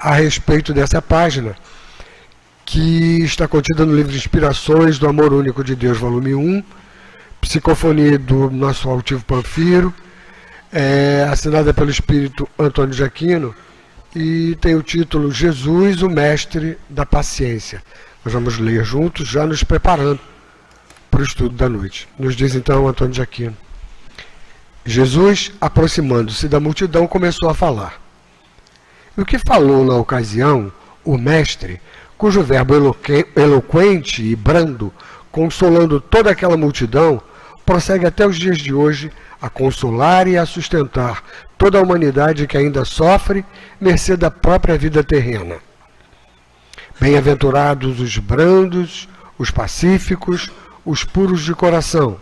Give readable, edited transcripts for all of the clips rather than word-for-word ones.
a respeito dessa página, que está contida no livro Inspirações do Amor Único de Deus, volume 1, psicofonia do nosso altivo Panfiro, assinada pelo espírito Antônio de Aquino, e tem o título Jesus, o Mestre da Paciência. Nós vamos ler juntos, já nos preparando para o estudo da noite. Nos diz então Antônio de Aquino: Jesus, aproximando-se da multidão, começou a falar. E o que falou na ocasião, o mestre, cujo verbo eloquente e brando, consolando toda aquela multidão, prossegue até os dias de hoje a consolar e a sustentar toda a humanidade que ainda sofre, mercê da própria vida terrena. Bem-aventurados os brandos, os pacíficos, os puros de coração.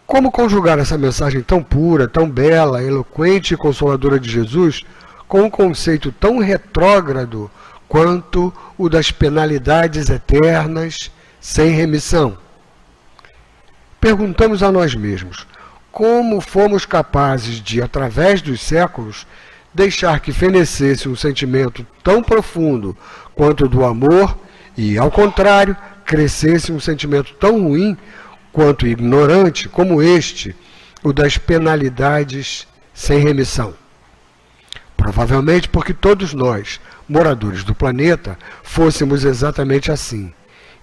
Como conjugar essa mensagem tão pura, tão bela, eloquente e consoladora de Jesus com um conceito tão retrógrado quanto o das penalidades eternas sem remissão? Perguntamos a nós mesmos, como fomos capazes de, através dos séculos, deixar que fenecesse um sentimento tão profundo quanto o do amor e, ao contrário, crescesse um sentimento tão ruim quanto ignorante como este, o das penalidades sem remissão? Provavelmente porque todos nós, moradores do planeta, fôssemos exatamente assim,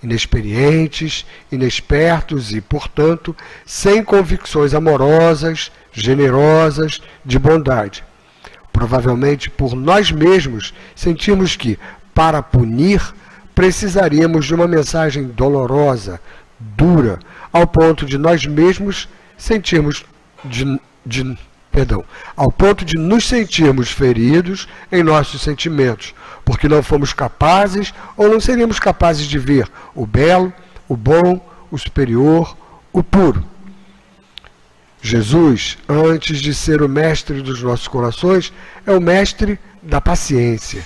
inexperientes, inexpertos e, portanto, sem convicções amorosas, generosas, de bondade. Provavelmente por nós mesmos sentimos que, para punir, precisaríamos de uma mensagem dolorosa, dura, ao ponto de nós mesmos sentirmos ao ponto de nos sentirmos feridos em nossos sentimentos, porque não fomos capazes ou não seríamos capazes de ver o belo, o bom, o superior, o puro. Jesus, antes de ser o mestre dos nossos corações, é o mestre da paciência.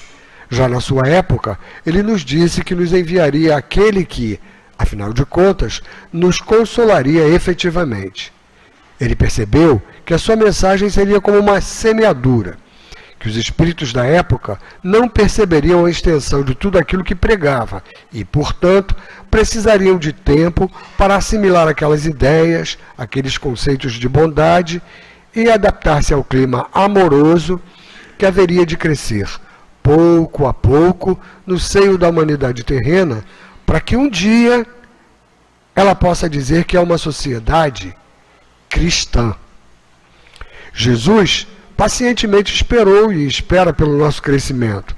Já na sua época, ele nos disse que nos enviaria aquele que, afinal de contas, nos consolaria efetivamente. Ele percebeu que a sua mensagem seria como uma semeadura, que os espíritos da época não perceberiam a extensão de tudo aquilo que pregava e, portanto, precisariam de tempo para assimilar aquelas ideias, aqueles conceitos de bondade e adaptar-se ao clima amoroso que haveria de crescer, pouco a pouco, no seio da humanidade terrena, para que um dia ela possa dizer que é uma sociedade cristã. Jesus pacientemente esperou e espera pelo nosso crescimento.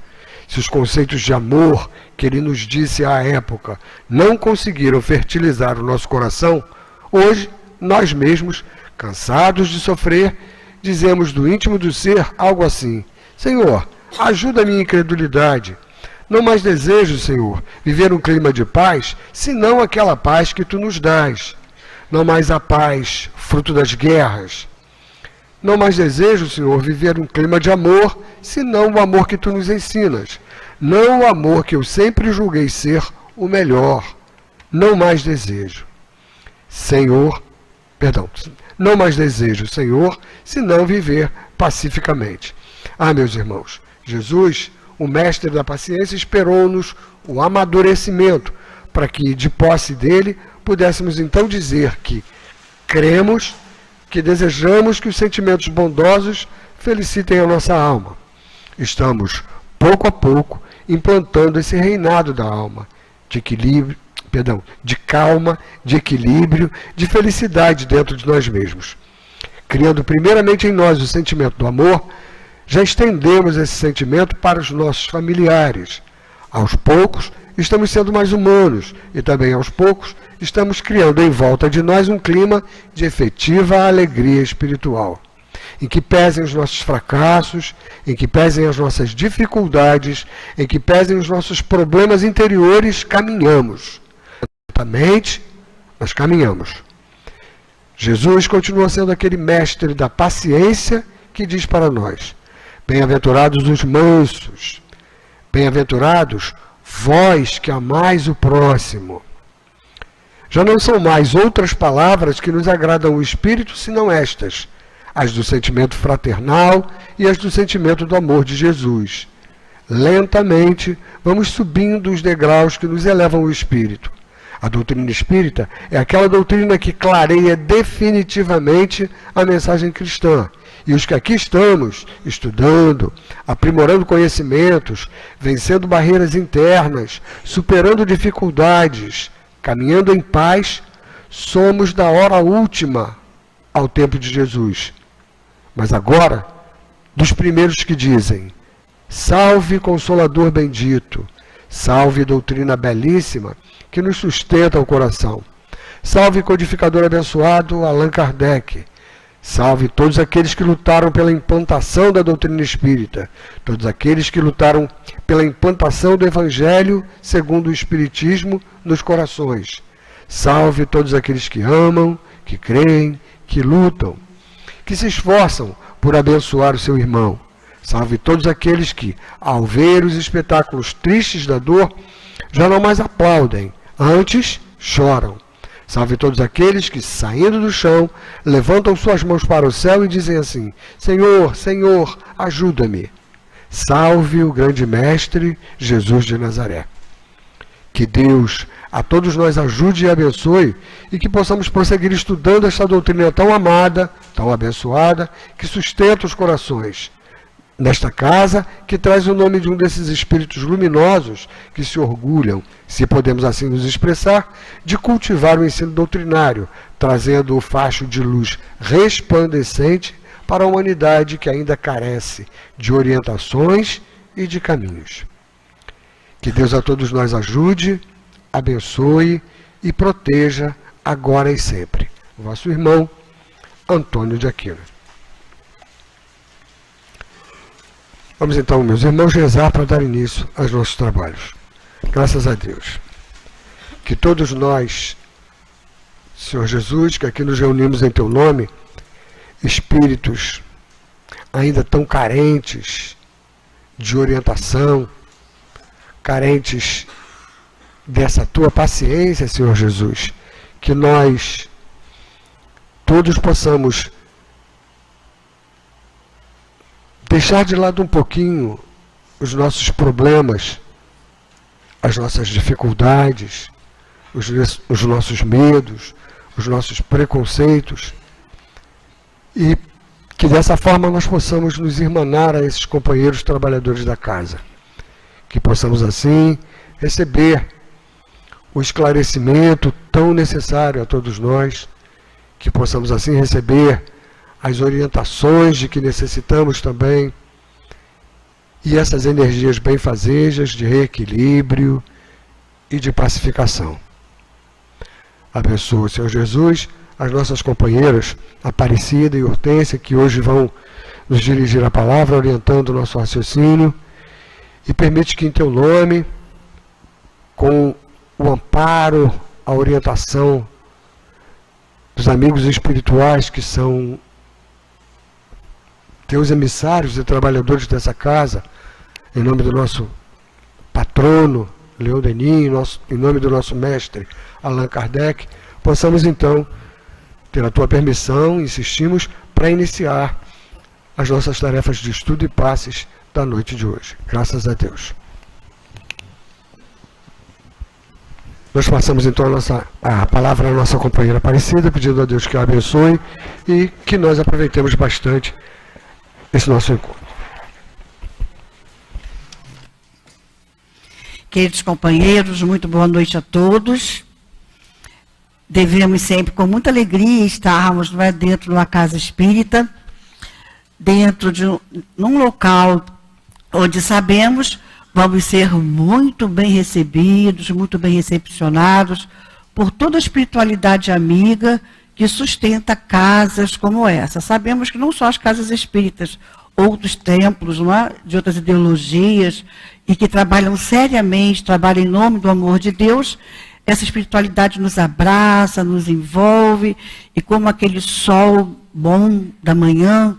Se os conceitos de amor que ele nos disse à época não conseguiram fertilizar o nosso coração, hoje nós mesmos, cansados de sofrer, dizemos do íntimo do ser algo assim: Senhor, ajuda a minha incredulidade. Não mais desejo, Senhor, viver um clima de paz, senão aquela paz que tu nos dás. Não mais a paz, fruto das guerras. Não mais desejo, Senhor, viver um clima de amor, senão o amor que tu nos ensinas. Não o amor que eu sempre julguei ser o melhor. Não mais desejo, Senhor, não mais desejo, Senhor, senão viver pacificamente. Ah, meus irmãos, Jesus, o mestre da paciência, esperou-nos o amadurecimento, para que, de posse dele, pudéssemos então dizer que cremos, que desejamos que os sentimentos bondosos felicitem a nossa alma. Estamos, pouco a pouco, implantando esse reinado da alma, de equilíbrio, de calma, de equilíbrio, de felicidade dentro de nós mesmos. Criando primeiramente em nós o sentimento do amor, já estendemos esse sentimento para os nossos familiares. Aos poucos, estamos sendo mais humanos e também aos poucos estamos criando em volta de nós um clima de efetiva alegria espiritual, em que pesem os nossos fracassos, em que pesem as nossas dificuldades, em que pesem os nossos problemas interiores, caminhamos. Lentamente, mas caminhamos. Jesus continua sendo aquele mestre da paciência que diz para nós: bem-aventurados os mansos, bem-aventurados vós que amais o próximo. Já não são mais outras palavras que nos agradam o espírito, senão estas, as do sentimento fraternal e as do sentimento do amor de Jesus. lentamente, vamos subindo os degraus que nos elevam o espírito. A doutrina espírita é aquela doutrina que clareia definitivamente a mensagem cristã. E os que aqui estamos, estudando, aprimorando conhecimentos, vencendo barreiras internas, superando dificuldades, caminhando em paz, somos da hora última ao tempo de Jesus. Mas agora, dos primeiros que dizem: salve Consolador bendito, salve doutrina belíssima que nos sustenta o coração, salve codificador abençoado Allan Kardec, salve todos aqueles que lutaram pela implantação da doutrina espírita, todos aqueles que lutaram pela implantação do Evangelho segundo o Espiritismo nos corações, salve todos aqueles que amam, que creem, que lutam, que se esforçam por abençoar o seu irmão. Salve todos aqueles que, ao ver os espetáculos tristes da dor, já não mais aplaudem, antes choram. Salve todos aqueles que, saindo do chão, levantam suas mãos para o céu e dizem assim: Senhor, Senhor, ajuda-me. Salve o grande mestre Jesus de Nazaré. Que Deus a todos nós ajude e abençoe, e que possamos prosseguir estudando esta doutrina tão amada, tão abençoada, que sustenta os corações. Nesta casa, que traz o nome de um desses espíritos luminosos que se orgulham, se podemos assim nos expressar, de cultivar o ensino doutrinário, trazendo o facho de luz resplandecente para a humanidade que ainda carece de orientações e de caminhos. Que Deus a todos nós ajude, abençoe e proteja agora e sempre. Vosso irmão, Antônio de Aquino. Vamos então, meus irmãos, rezar para dar início aos nossos trabalhos. Graças a Deus. Que todos nós, Senhor Jesus, que aqui nos reunimos em Teu nome, espíritos ainda tão carentes de orientação, carentes dessa Tua paciência, Senhor Jesus, que nós todos possamos deixar de lado um pouquinho os nossos problemas, as nossas dificuldades, os nossos medos, os nossos preconceitos, e que dessa forma nós possamos nos irmanar a esses companheiros trabalhadores da casa. Que possamos assim receber o esclarecimento tão necessário a todos nós, que possamos assim receber as orientações de que necessitamos também, e essas energias benfazejas de reequilíbrio e de pacificação. Abençoa, Senhor Jesus, as nossas companheiras Aparecida e Hortência, que hoje vão nos dirigir a palavra, orientando o nosso raciocínio, e permite que em Teu nome, com o amparo, a orientação dos amigos espirituais que são Teus emissários e trabalhadores dessa casa, em nome do nosso patrono, Leon Denis, em nome do nosso mestre, Allan Kardec, possamos então ter a Tua permissão, insistimos, para iniciar as nossas tarefas de estudo e passes da noite de hoje. Graças a Deus. Nós passamos então a palavra à nossa companheira Aparecida, pedindo a Deus que a abençoe e que nós aproveitemos bastante esse nosso encontro. Queridos companheiros, muito boa noite a todos. Devemos sempre, com muita alegria, estarmos dentro de uma casa espírita, dentro de um local onde sabemos vamos ser muito bem recebidos, muito bem recepcionados por toda a espiritualidade amiga que sustenta casas como essa. Sabemos que não só as casas espíritas, outros templos, não é? De outras ideologias, e que trabalham seriamente, trabalham em nome do amor de Deus, essa espiritualidade nos abraça, nos envolve, e como aquele sol bom da manhã,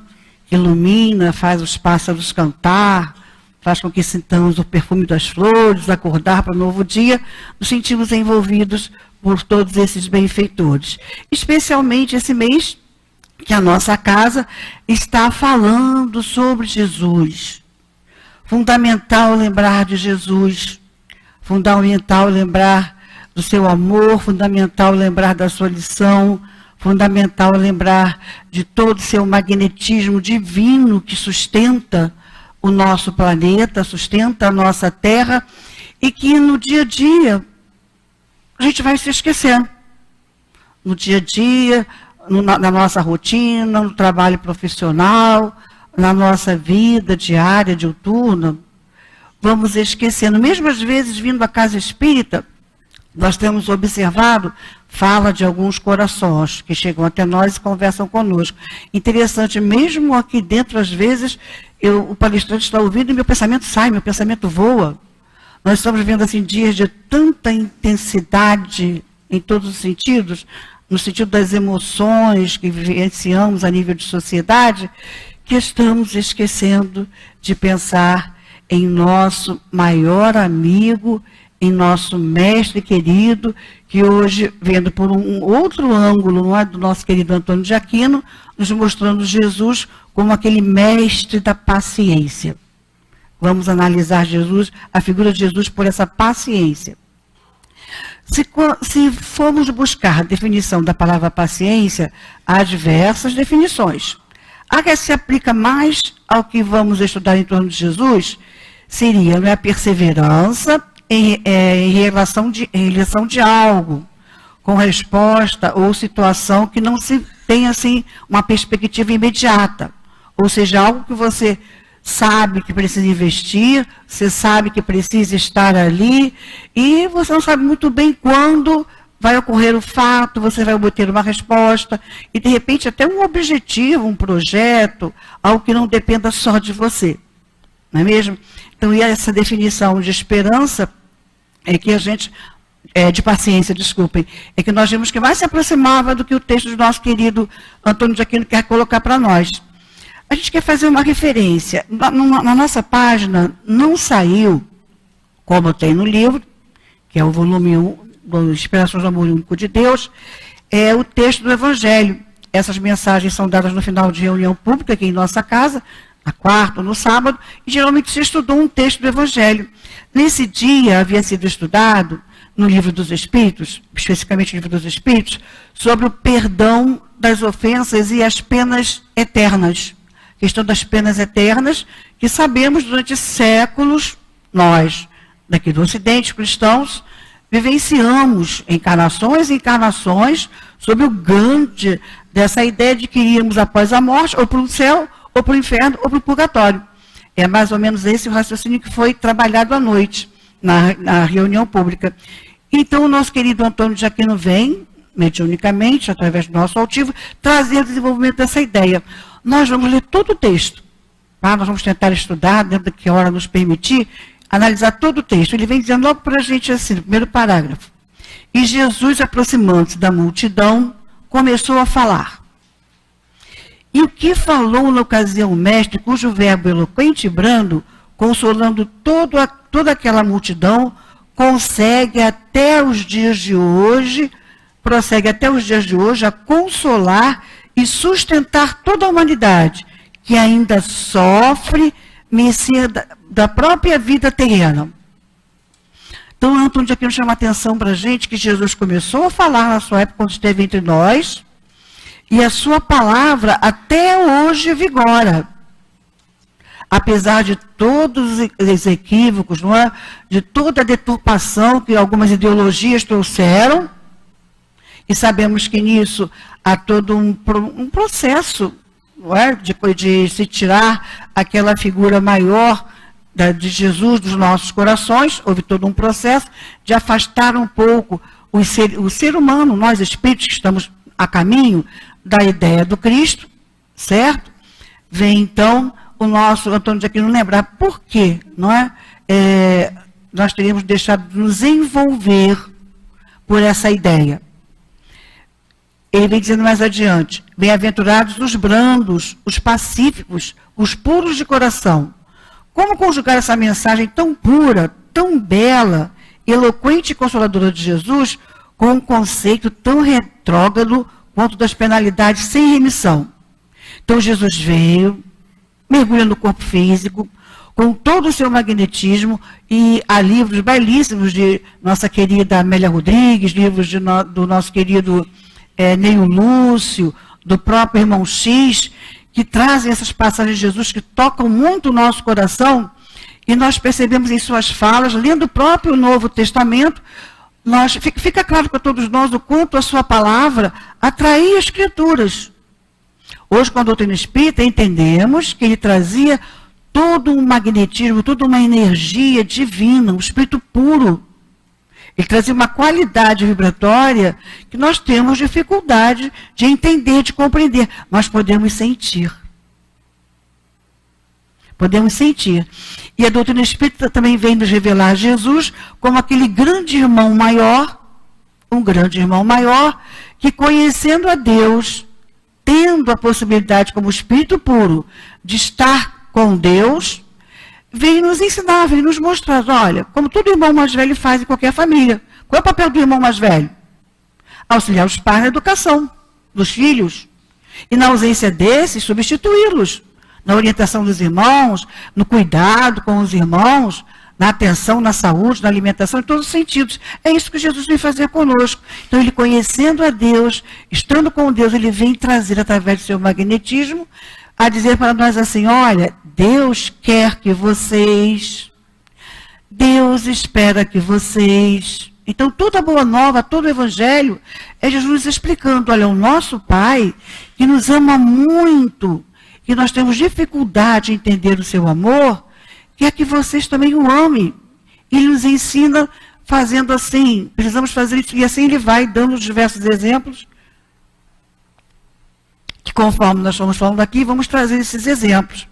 que ilumina, faz os pássaros cantar, faz com que sintamos o perfume das flores, acordar para um novo dia, nos sentimos envolvidos por todos esses benfeitores. Especialmente esse mês que a nossa casa está falando sobre Jesus. Fundamental lembrar de Jesus, fundamental lembrar do seu amor, fundamental lembrar da sua lição, fundamental lembrar de todo o seu magnetismo divino que sustenta o nosso planeta, sustenta a nossa Terra, e que no dia a dia a gente vai se esquecendo. No dia a dia, na nossa rotina, no trabalho profissional, na nossa vida diária, diuturna, vamos esquecendo. Mesmo às vezes vindo à casa espírita, nós temos observado, fala de alguns corações que chegam até nós e conversam conosco. Interessante, mesmo aqui dentro, às vezes, o palestrante está ouvindo e meu pensamento sai, meu pensamento voa. Nós estamos vivendo assim, dias de tanta intensidade em todos os sentidos, no sentido das emoções que vivenciamos a nível de sociedade, que estamos esquecendo de pensar em nosso maior amigo, em nosso mestre querido, que hoje, vendo por um outro ângulo, não é, do nosso querido Antônio de Aquino, nos mostrando Jesus como aquele mestre da paciência. Vamos analisar Jesus, a figura de Jesus por essa paciência. Se formos buscar a definição da palavra paciência, há diversas definições. A que se aplica mais ao que vamos estudar em torno de Jesus seria, não é, a perseverança em relação de algo, com resposta ou situação que não se tem assim uma perspectiva imediata. Ou seja, algo que você sabe que precisa investir, você sabe que precisa estar ali, e você não sabe muito bem quando vai ocorrer o fato, você vai obter uma resposta, e de repente até um objetivo, um projeto, algo que não dependa só de você. Não é mesmo? Então, e essa definição de esperança é que a gente, de paciência, desculpem, é que nós vimos que mais se aproximava do que o texto do nosso querido Antônio de Aquino quer colocar para nós. A gente quer fazer uma referência. Na nossa página não saiu, como tem no livro, que é o volume 1, do Inspirações do Amor Único de Deus, é o texto do Evangelho. Essas mensagens são dadas no final de reunião pública aqui em nossa casa, na quarta ou no sábado, e geralmente se estudou um texto do Evangelho. Nesse dia havia sido estudado, no Livro dos Espíritos, especificamente no Livro dos Espíritos, sobre o perdão das ofensas e as penas eternas. A questão das penas eternas, que sabemos durante séculos, nós, daqui do Ocidente, cristãos, vivenciamos encarnações e encarnações sobre o grande dessa ideia de que iríamos após a morte, ou para o céu, ou para o inferno, ou para o purgatório. É mais ou menos esse o raciocínio que foi trabalhado à noite, na reunião pública. Então, o nosso querido Antônio de Aquino vem, mediunicamente, através do nosso altivo, trazer o desenvolvimento dessa ideia. Nós vamos ler todo o texto, tá? Nós vamos tentar estudar, dentro da que a hora nos permitir, analisar todo o texto. Ele vem dizendo logo para a gente assim, no primeiro parágrafo. E Jesus, aproximando-se da multidão, começou a falar. E o que falou na ocasião o mestre, cujo verbo eloquente e brando, consolando toda aquela multidão, prossegue até os dias de hoje a consolar e sustentar toda a humanidade, que ainda sofre mercê da própria vida terrena. Então, Antônio de Aquino chama a atenção para a gente que Jesus começou a falar na sua época, quando esteve entre nós, e a sua palavra até hoje vigora. Apesar de todos os equívocos, não é? De toda a deturpação que algumas ideologias trouxeram, e sabemos que nisso há todo um processo, não é? de se tirar aquela figura maior de Jesus dos nossos corações, houve todo um processo de afastar um pouco o ser humano, nós espíritos que estamos a caminho da ideia do Cristo, certo? Vem então o nosso Antônio de Aquino lembrar por quê, não é? Nós teríamos deixado de nos envolver por essa ideia. Ele vem dizendo mais adiante, bem-aventurados os brandos, os pacíficos, os puros de coração. Como conjugar essa mensagem tão pura, tão bela, eloquente e consoladora de Jesus com um conceito tão retrógrado quanto das penalidades sem remissão? Então Jesus veio, mergulha no corpo físico, com todo o seu magnetismo, e há livros belíssimos de nossa querida Amélia Rodrigues, livros do nosso querido Neio Lúcio, do próprio irmão X, que trazem essas passagens de Jesus que tocam muito o nosso coração, e nós percebemos em suas falas, lendo o próprio Novo Testamento, fica claro para todos nós o quanto a sua palavra atraía as Escrituras. Hoje, com a doutrina espírita, entendemos que ele trazia todo um magnetismo, toda uma energia divina, um espírito puro. Ele trazia uma qualidade vibratória que nós temos dificuldade de entender, de compreender. Nós podemos sentir. Podemos sentir. E a doutrina espírita também vem nos revelar Jesus como aquele grande irmão maior, um grande irmão maior, que conhecendo a Deus, tendo a possibilidade como espírito puro de estar com Deus, vem nos ensinar, vem nos mostrar, olha, como todo irmão mais velho faz em qualquer família. Qual é o papel do irmão mais velho? Auxiliar os pais na educação dos filhos. E na ausência desses, substituí-los. Na orientação dos irmãos, no cuidado com os irmãos, na atenção, na saúde, na alimentação, em todos os sentidos. É isso que Jesus vem fazer conosco. Então, ele conhecendo a Deus, estando com Deus, ele vem trazer, através do seu magnetismo, a dizer para nós assim, olha, Deus quer que vocês, Deus espera que vocês. Então, toda a boa nova, todo o evangelho, é Jesus explicando, olha, o nosso Pai, que nos ama muito, que nós temos dificuldade em entender o seu amor, quer que vocês também o amem. Ele nos ensina fazendo assim, precisamos fazer isso, e assim ele vai dando diversos exemplos, que conforme nós estamos falando aqui, vamos trazer esses exemplos.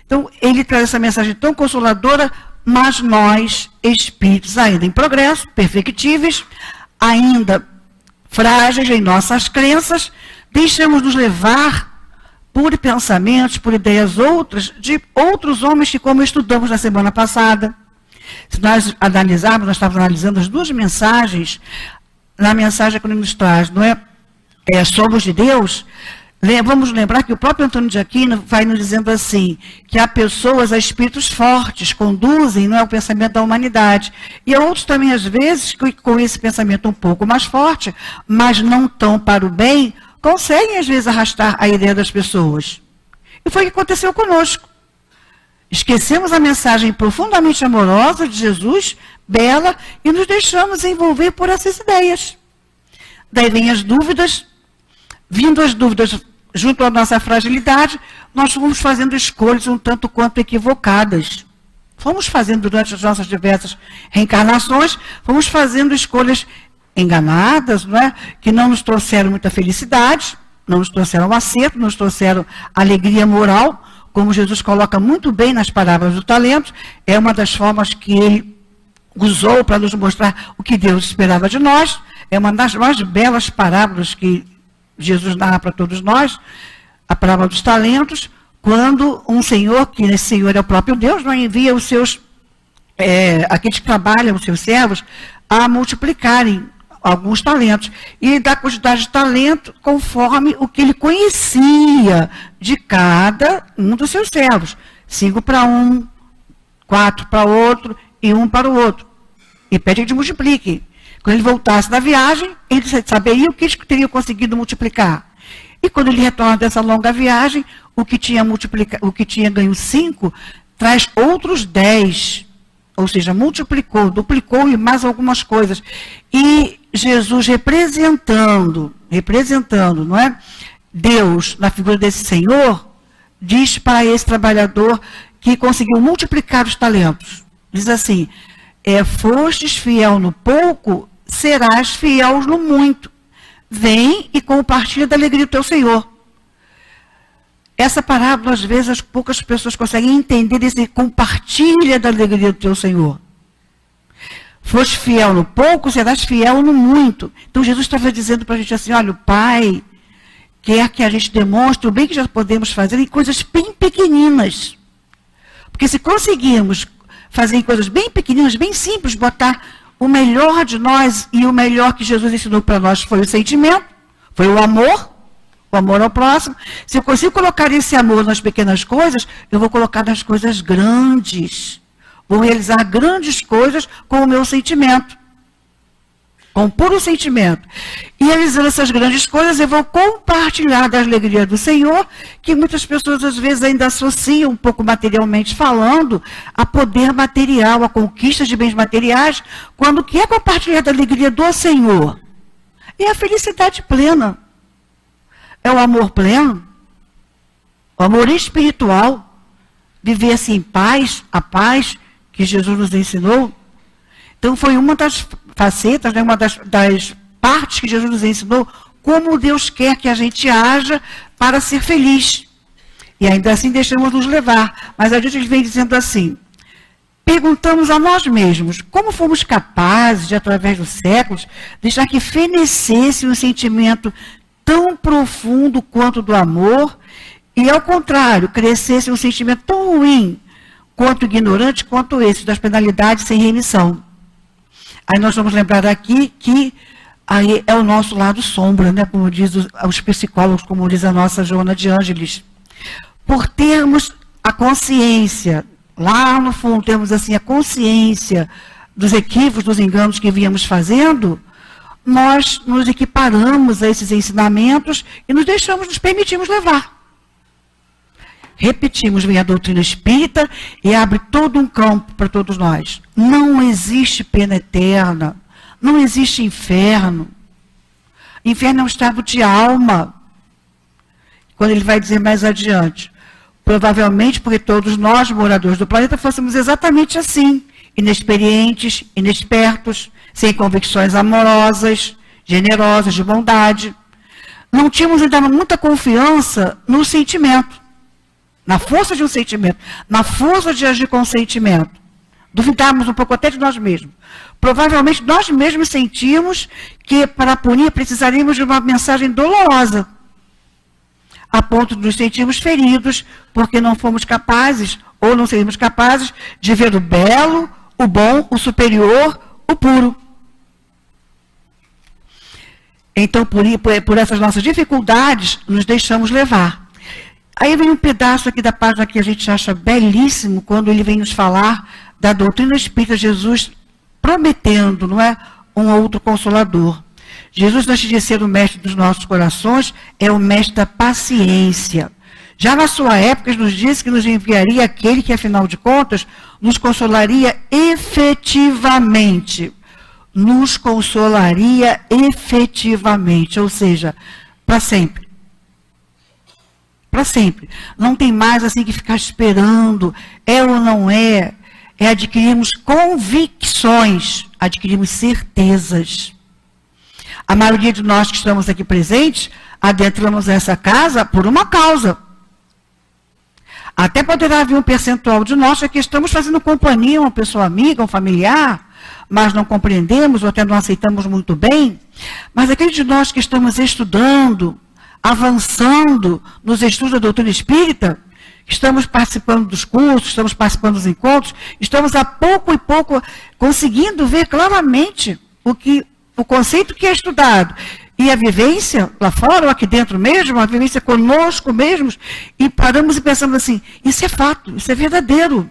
Então, ele traz essa mensagem tão consoladora, mas nós, espíritos ainda em progresso, perfectíveis, ainda frágeis em nossas crenças, deixamos-nos levar por pensamentos, por ideias outras, de outros homens que, como estudamos na semana passada, se nós analisarmos, nós estávamos analisando as duas mensagens, na mensagem que ele nos traz, não é? Somos de Deus. Vamos lembrar que o próprio Antônio de Aquino vai nos dizendo assim, que há pessoas, há espíritos fortes, conduzem, não é, o pensamento da humanidade. E há outros também, às vezes, que com esse pensamento um pouco mais forte, mas não tão para o bem, conseguem, às vezes, arrastar a ideia das pessoas. E foi o que aconteceu conosco. Esquecemos a mensagem profundamente amorosa de Jesus, bela, e nos deixamos envolver por essas ideias. Daí vem as dúvidas, vindo as dúvidas junto à nossa fragilidade, nós fomos fazendo escolhas um tanto quanto equivocadas. Fomos fazendo durante as nossas diversas reencarnações, fomos fazendo escolhas enganadas, não é? Que não nos trouxeram muita felicidade, não nos trouxeram acerto, não nos trouxeram alegria moral, como Jesus coloca muito bem nas parábolas do talento, é uma das formas que ele usou para nos mostrar o que Deus esperava de nós, é uma das mais belas parábolas que Jesus narra para todos nós, a parábola dos talentos, quando um senhor, que esse senhor é o próprio Deus, não envia os seus, aqueles que trabalham, os seus servos, a multiplicarem alguns talentos. E ele dá quantidade de talento conforme o que ele conhecia de cada um dos seus servos. 5 para um, 4 para outro e 1 para o outro. E pede que eles multipliquem. Quando ele voltasse da viagem, ele saberia o que eles teriam conseguido multiplicar. E quando ele retorna dessa longa viagem, o que tinha ganho 5, traz outros 10. Ou seja, multiplicou, duplicou e mais algumas coisas. E Jesus representando, não é? Deus, na figura desse Senhor, diz para esse trabalhador que conseguiu multiplicar os talentos. Diz assim, fostes fiel no pouco, serás fiel no muito. Vem e compartilha da alegria do teu Senhor. Essa parábola, às vezes, poucas pessoas conseguem entender esse compartilha da alegria do teu Senhor. Foste fiel no pouco, serás fiel no muito. Então, Jesus estava dizendo para a gente assim, olha, o Pai quer que a gente demonstre o bem que já podemos fazer em coisas bem pequeninas. Porque se conseguirmos fazer em coisas bem pequeninas, bem simples, botar o melhor de nós, e o melhor que Jesus ensinou para nós foi o sentimento, foi o amor, o amor ao próximo. Se eu consigo colocar esse amor nas pequenas coisas, eu vou colocar nas coisas grandes. Vou realizar grandes coisas com o meu sentimento. Com puro sentimento. E realizando essas grandes coisas, eu vou compartilhar da alegria do Senhor, que muitas pessoas às vezes ainda associam, um pouco materialmente falando, a poder material, a conquista de bens materiais, quando o que é compartilhar da alegria do Senhor? É a felicidade plena. É o amor pleno. O amor espiritual. Viver assim em paz, a paz que Jesus nos ensinou. Então foi uma das facetas, né, uma das partes que Jesus nos ensinou, como Deus quer que a gente haja para ser feliz. E ainda assim deixamos nos levar. Mas a gente vem dizendo assim, perguntamos a nós mesmos, como fomos capazes de, através dos séculos, deixar que fenecesse um sentimento tão profundo quanto do amor, e ao contrário, crescesse um sentimento tão ruim, quanto ignorante, quanto esse, das penalidades sem remissão. Aí nós vamos lembrar aqui que aí é o nosso lado sombra, né? Como diz os psicólogos, como diz a nossa Joana de Ângeles. Por termos a consciência, lá no fundo temos assim a consciência dos equívocos, dos enganos que víamos fazendo, nós nos equiparamos a esses ensinamentos e nos permitimos levar. Repetimos, vem a doutrina espírita e abre todo um campo para todos nós. Não existe pena eterna. Não existe inferno. Inferno é um estado de alma. Quando ele vai dizer mais adiante, provavelmente porque todos nós, moradores do planeta, fôssemos exatamente assim. Inexperientes, inexpertos, sem convicções amorosas, generosas, de bondade. Não tínhamos ainda muita confiança no sentimento. Na força de um sentimento, na força de agir com sentimento. Duvidamos um pouco até de nós mesmos. Provavelmente nós mesmos sentimos que para punir precisaríamos de uma mensagem dolorosa, a ponto de nos sentirmos feridos, porque não fomos capazes, ou não seríamos capazes, de ver o belo, o bom, o superior, o puro. Então, por essas nossas dificuldades, nos deixamos levar. Aí vem um pedaço aqui da página que a gente acha belíssimo, quando ele vem nos falar da doutrina espírita, Jesus prometendo, não é, um outro consolador. Jesus, antes de ser o mestre dos nossos corações, é o mestre da paciência. Já na sua época, ele nos disse que nos enviaria aquele que, afinal de contas, nos consolaria efetivamente. Nos consolaria efetivamente, ou seja, para sempre. Para sempre. Não tem mais assim que ficar esperando, é ou não é. É adquirirmos convicções, adquirirmos certezas. A maioria de nós que estamos aqui presentes, adentramos essa casa por uma causa. Até poderá haver um percentual de nós que estamos fazendo companhia a uma pessoa amiga, um familiar, mas não compreendemos ou até não aceitamos muito bem. Mas aqueles de nós que estamos estudando, avançando nos estudos da doutrina espírita, estamos participando dos cursos, estamos participando dos encontros, estamos a pouco e pouco conseguindo ver claramente o conceito que é estudado e a vivência lá fora, ou aqui dentro mesmo, a vivência conosco mesmos, e paramos e pensamos assim, isso é fato, isso é verdadeiro.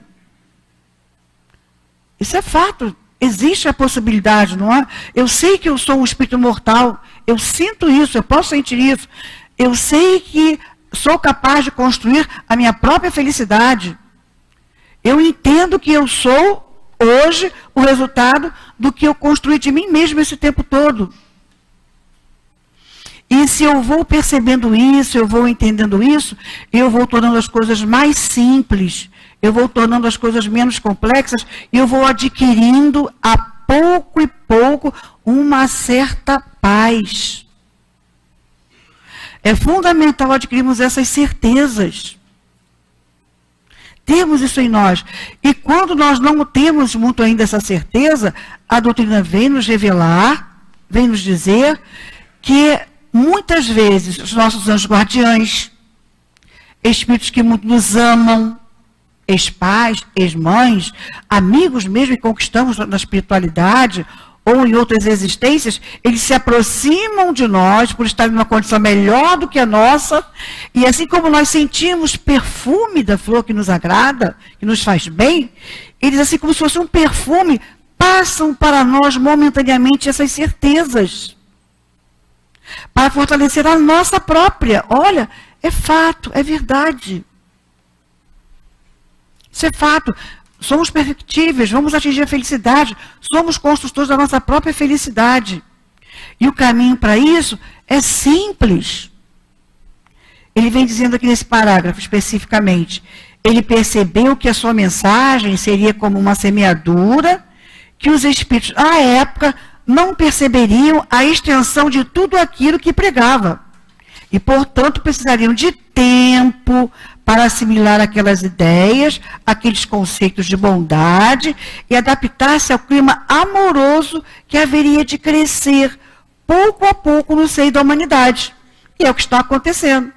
Isso é fato, existe a possibilidade, não é? Eu sei que eu sou um espírito mortal, eu sinto isso, eu posso sentir isso, eu sei que sou capaz de construir a minha própria felicidade. Eu entendo que eu sou, hoje, o resultado do que eu construí de mim mesmo esse tempo todo. E se eu vou percebendo isso, eu vou entendendo isso, eu vou tornando as coisas mais simples, eu vou tornando as coisas menos complexas, e eu vou adquirindo, a pouco e pouco, uma certa paz. É fundamental adquirirmos essas certezas. Temos isso em nós. E quando nós não temos muito ainda essa certeza, a doutrina vem nos revelar, vem nos dizer que muitas vezes os nossos anjos guardiães, espíritos que muito nos amam, ex-pais, ex-mães, amigos mesmo que conquistamos na espiritualidade, ou em outras existências, eles se aproximam de nós por estar em uma condição melhor do que a nossa, e assim como nós sentimos perfume da flor que nos agrada, que nos faz bem, eles, assim como se fosse um perfume, passam para nós momentaneamente essas certezas, para fortalecer a nossa própria. Olha, é fato, é verdade. Isso é fato. Somos perfectíveis, vamos atingir a felicidade, somos construtores da nossa própria felicidade. E o caminho para isso é simples. Ele vem dizendo aqui nesse parágrafo especificamente, ele percebeu que a sua mensagem seria como uma semeadura, que os espíritos, à época, não perceberiam a extensão de tudo aquilo que pregava. E, portanto, precisariam de tempo para assimilar aquelas ideias, aqueles conceitos de bondade e adaptar-se ao clima amoroso que haveria de crescer pouco a pouco no seio da humanidade. E é o que está acontecendo.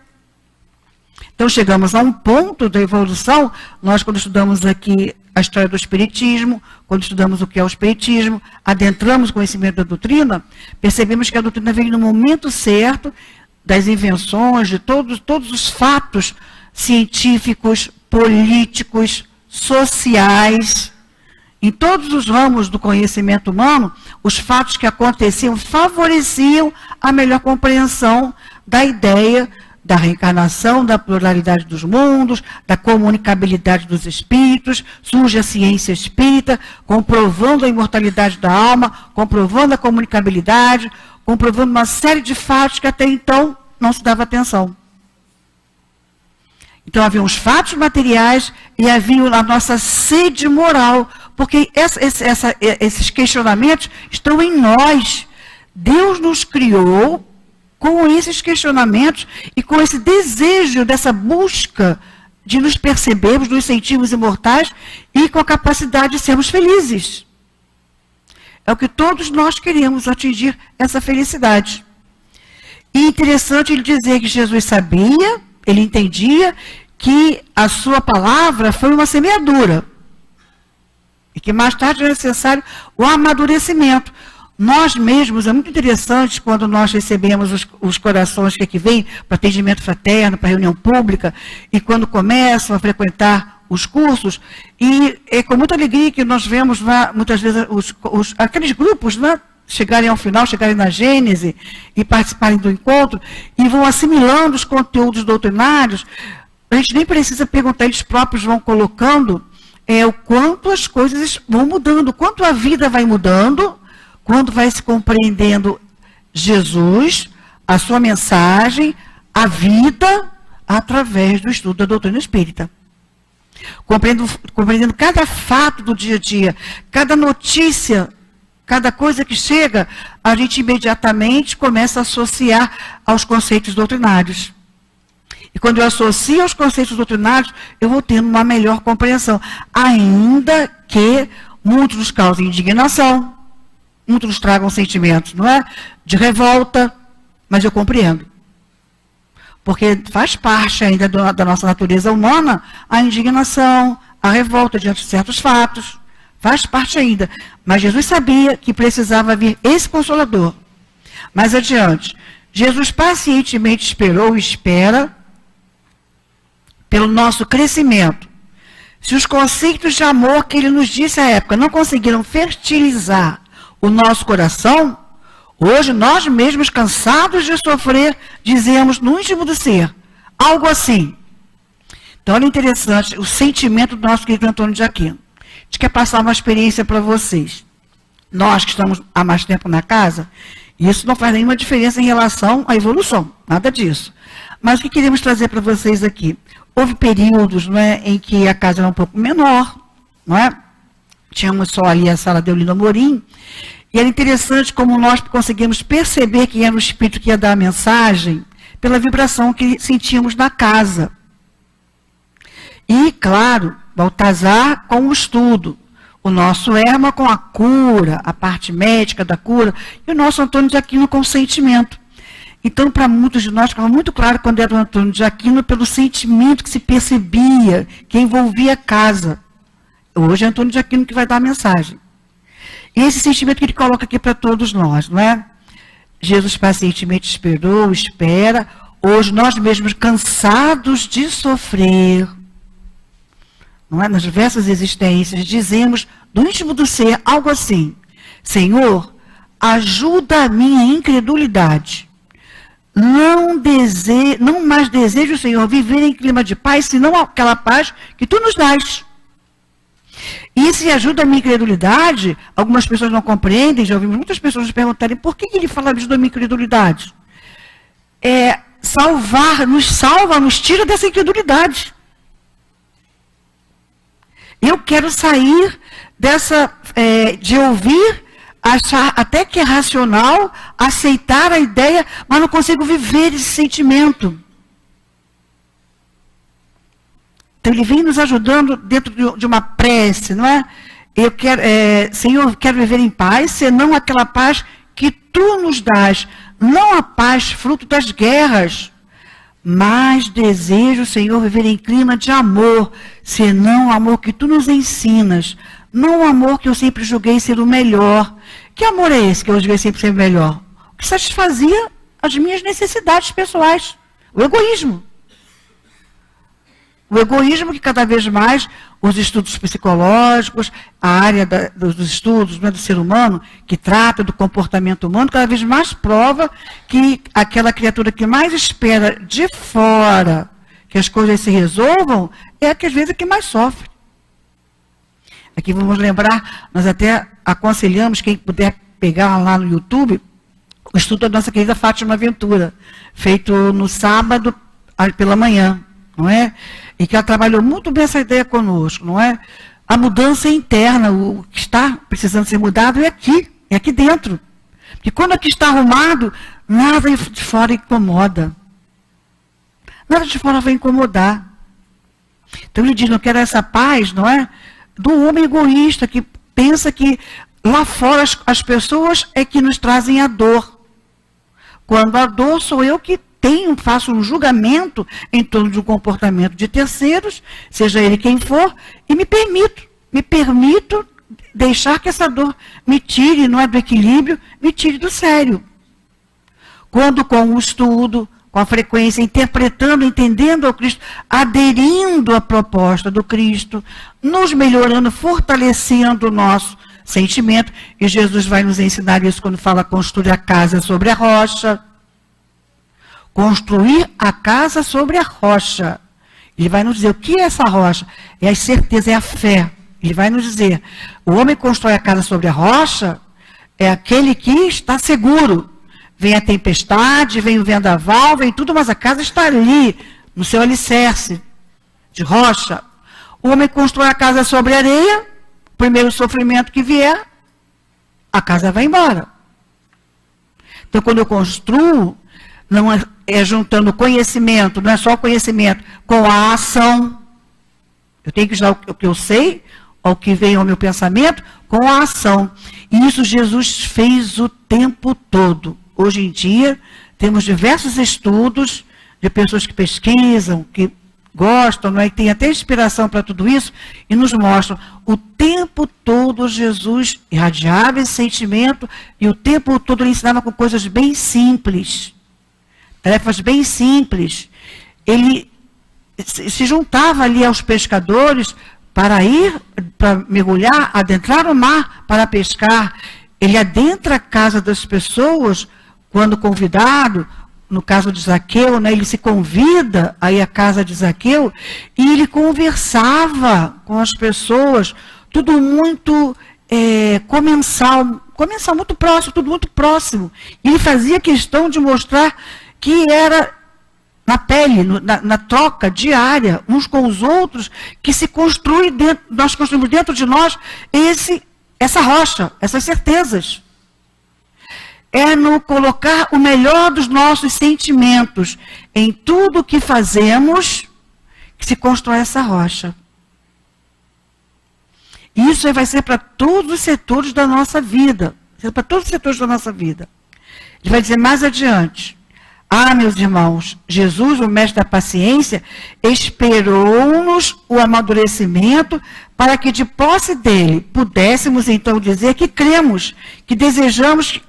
Então, chegamos a um ponto da evolução, nós quando estudamos aqui a história do Espiritismo, quando estudamos o que é o Espiritismo, adentramos o conhecimento da doutrina, percebemos que a doutrina veio no momento certo, das invenções, de todos os fatos científicos, políticos, sociais, em todos os ramos do conhecimento humano, os fatos que aconteciam favoreciam a melhor compreensão da ideia da reencarnação, da pluralidade dos mundos, da comunicabilidade dos espíritos. Surge a ciência espírita, comprovando a imortalidade da alma, comprovando a comunicabilidade, comprovando uma série de fatos que até então não se dava atenção. Então havia os fatos materiais e havia a nossa sede moral, porque esses questionamentos estão em nós. Deus nos criou com esses questionamentos e com esse desejo dessa busca de nos percebermos, nos sentirmos imortais e com a capacidade de sermos felizes. É o que todos nós queremos, atingir essa felicidade. E interessante ele dizer que Jesus sabia, ele entendia que a sua palavra foi uma semeadura. E que mais tarde é necessário o amadurecimento. Nós mesmos, é muito interessante quando nós recebemos os corações que aqui vêm para atendimento fraterno, para reunião pública, e quando começam a frequentar os cursos, e é com muita alegria que nós vemos muitas vezes aqueles grupos, né, chegarem ao final, chegarem na Gênese e participarem do encontro, e vão assimilando os conteúdos doutrinários. A gente nem precisa perguntar, eles próprios vão colocando o quanto as coisas vão mudando, o quanto a vida vai mudando, quando vai se compreendendo Jesus, a sua mensagem, a vida, através do estudo da doutrina espírita. Compreendendo cada fato do dia a dia, cada notícia, cada coisa que chega, a gente imediatamente começa a associar aos conceitos doutrinários. E quando eu associo aos conceitos doutrinários, eu vou tendo uma melhor compreensão. Ainda que muitos nos causem indignação, muitos nos tragam sentimentos, não é? De revolta, mas eu compreendo. Porque faz parte ainda da nossa natureza humana a indignação, a revolta diante de certos fatos. Faz parte ainda. Mas Jesus sabia que precisava vir esse Consolador. Mais adiante, Jesus pacientemente esperou e espera pelo nosso crescimento. Se os conceitos de amor que ele nos disse à época não conseguiram fertilizar o nosso coração, hoje nós mesmos, cansados de sofrer, dizemos no íntimo do ser, algo assim. Então, olha interessante o sentimento do nosso querido Antônio de Aquino. A gente quer passar uma experiência para vocês. Nós que estamos há mais tempo na casa, isso não faz nenhuma diferença em relação à evolução, nada disso. Mas o que queremos trazer para vocês aqui? Houve períodos, não é, em que a casa era um pouco menor, não é? Tínhamos só ali a sala de Eulino Amorim, e era interessante como nós conseguimos perceber quem era o espírito que ia dar a mensagem pela vibração que sentíamos na casa. E, claro, Baltazar com o estudo, o nosso Erma com a cura, a parte médica da cura, e o nosso Antônio de Aquino com o sentimento. Então, para muitos de nós, ficava muito claro quando era o Antônio de Aquino, pelo sentimento que se percebia, que envolvia a casa. Hoje é Antônio de Aquino que vai dar a mensagem. E esse sentimento que ele coloca aqui para todos nós, não é? Jesus pacientemente esperou, espera. Hoje nós mesmos cansados de sofrer, não é? Nas diversas existências, dizemos do íntimo do ser algo assim: Senhor, ajuda a minha incredulidade. Não mais desejo, Senhor, viver em clima de paz, senão aquela paz que tu nos dás. E se ajuda a minha incredulidade, algumas pessoas não compreendem, já ouvimos muitas pessoas perguntarem por que ele fala ajuda a minha incredulidade. Nos salva, nos tira dessa incredulidade. Eu quero sair de ouvir, achar até que é racional, aceitar a ideia, mas não consigo viver esse sentimento. Então ele vem nos ajudando dentro de uma prece, não é? Senhor, eu quero viver em paz, senão aquela paz que tu nos dás, não a paz fruto das guerras, mas desejo, Senhor, viver em clima de amor, senão o amor que tu nos ensinas, não o amor que eu sempre julguei ser o melhor. Que amor é esse que eu julguei sempre ser o melhor? O que satisfazia as minhas necessidades pessoais, o egoísmo. O egoísmo que cada vez mais os estudos psicológicos, a área dos estudos, né, do ser humano, que trata do comportamento humano, cada vez mais prova que aquela criatura que mais espera de fora que as coisas se resolvam, é a que às vezes é que mais sofre. Aqui vamos lembrar, nós até aconselhamos quem puder pegar lá no YouTube o estudo da nossa querida Fátima Ventura, feito no sábado pela manhã, não é? E que ela trabalhou muito bem essa ideia conosco, não é? A mudança interna, o que está precisando ser mudado é aqui dentro. Porque quando aqui está arrumado, nada de fora incomoda. Nada de fora vai incomodar. Então ele diz, não quero essa paz, não é? Do homem egoísta, que pensa que lá fora as pessoas é que nos trazem a dor. Quando a dor sou eu que faço um julgamento em torno do comportamento de terceiros, seja ele quem for, e me permito deixar que essa dor me tire, não é do equilíbrio, me tire do sério. Quando com o estudo, com a frequência, interpretando, entendendo ao Cristo, aderindo à proposta do Cristo, nos melhorando, fortalecendo o nosso sentimento, e Jesus vai nos ensinar isso quando fala construir a casa sobre a rocha. Construir a casa sobre a rocha. Ele vai nos dizer o que é essa rocha? É a certeza, é a fé. Ele vai nos dizer, o homem constrói a casa sobre a rocha, é aquele que está seguro. Vem a tempestade, vem o vendaval, vem tudo, mas a casa está ali, no seu alicerce de rocha. O homem constrói a casa sobre areia, o primeiro sofrimento que vier, a casa vai embora. Então, quando eu construo, não é juntando conhecimento, não é só conhecimento, com a ação. Eu tenho que usar o que eu sei, o que vem ao meu pensamento, com a ação. E isso Jesus fez o tempo todo. Hoje em dia, temos diversos estudos de pessoas que pesquisam, que gostam, não é? Que tem até inspiração para tudo isso, e nos mostram o tempo todo Jesus irradiava esse sentimento, e o tempo todo ele ensinava com coisas bem simples. Tarefas bem simples. Ele se juntava ali aos pescadores para mergulhar, adentrar o mar para pescar. Ele adentra a casa das pessoas quando convidado, no caso de Zaqueu, né, ele se convida a ir à casa de Zaqueu e ele conversava com as pessoas, tudo muito comensal, muito próximo, tudo muito próximo. E ele fazia questão de mostrar que era na pele, na troca diária, uns com os outros, que se construi dentro, nós construímos dentro de nós essa rocha, essas certezas. É no colocar o melhor dos nossos sentimentos em tudo o que fazemos que se constrói essa rocha. Isso vai ser para todos os setores da nossa vida. Para todos os setores da nossa vida. Ele vai dizer mais adiante. Ah, meus irmãos, Jesus, o mestre da paciência, esperou-nos o amadurecimento para que de posse dele pudéssemos então dizer que cremos, que desejamos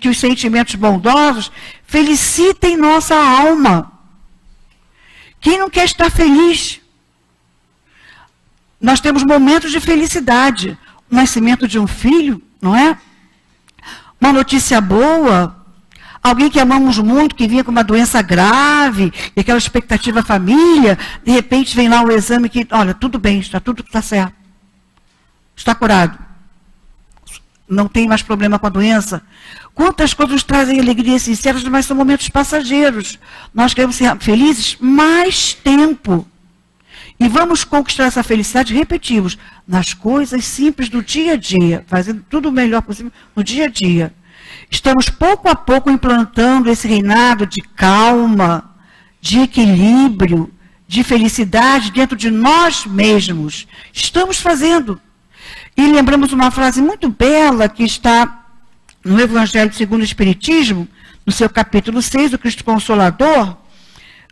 que os sentimentos bondosos felicitem nossa alma. Quem não quer estar feliz? Nós temos momentos de felicidade. O nascimento de um filho, não é? Uma notícia boa. Alguém que amamos muito, que vinha com uma doença grave, e aquela expectativa família, de repente vem lá o exame que, olha, tudo bem, tudo está certo. Está curado. Não tem mais problema com a doença. Quantas coisas nos trazem alegrias sinceras, mas são momentos passageiros. Nós queremos ser felizes mais tempo. E vamos conquistar essa felicidade, repetimos, nas coisas simples do dia a dia, fazendo tudo o melhor possível no dia a dia. Estamos pouco a pouco implantando esse reinado de calma, de equilíbrio, de felicidade dentro de nós mesmos. Estamos fazendo. E lembramos uma frase muito bela que está no Evangelho segundo o Espiritismo, no seu capítulo 6, do Cristo Consolador,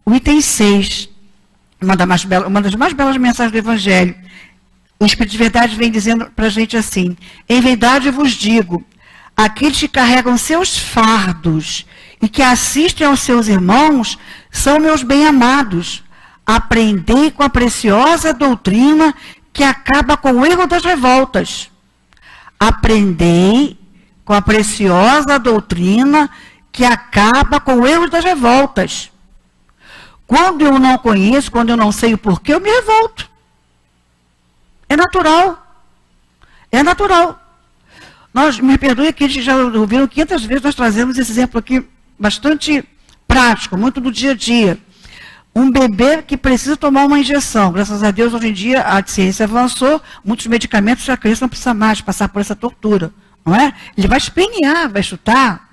o item 6, uma das mais belas mensagens do Evangelho. O Espírito de Verdade vem dizendo para a gente assim: em verdade eu vos digo, aqueles que carregam seus fardos e que assistem aos seus irmãos são meus bem-amados. Aprendei com a preciosa doutrina que acaba com o erro das revoltas. Aprendei com a preciosa doutrina que acaba com o erro das revoltas. Quando eu não conheço, quando eu não sei o porquê, eu me revolto. É natural. É natural. Me perdoe que a gente já ouviram 500 vezes, nós trazemos esse exemplo aqui bastante prático, muito do dia a dia. Um bebê que precisa tomar uma injeção. Graças a Deus, hoje em dia, a ciência avançou, muitos medicamentos a criança não precisa mais passar por essa tortura, não é? Ele vai espernear, vai chutar.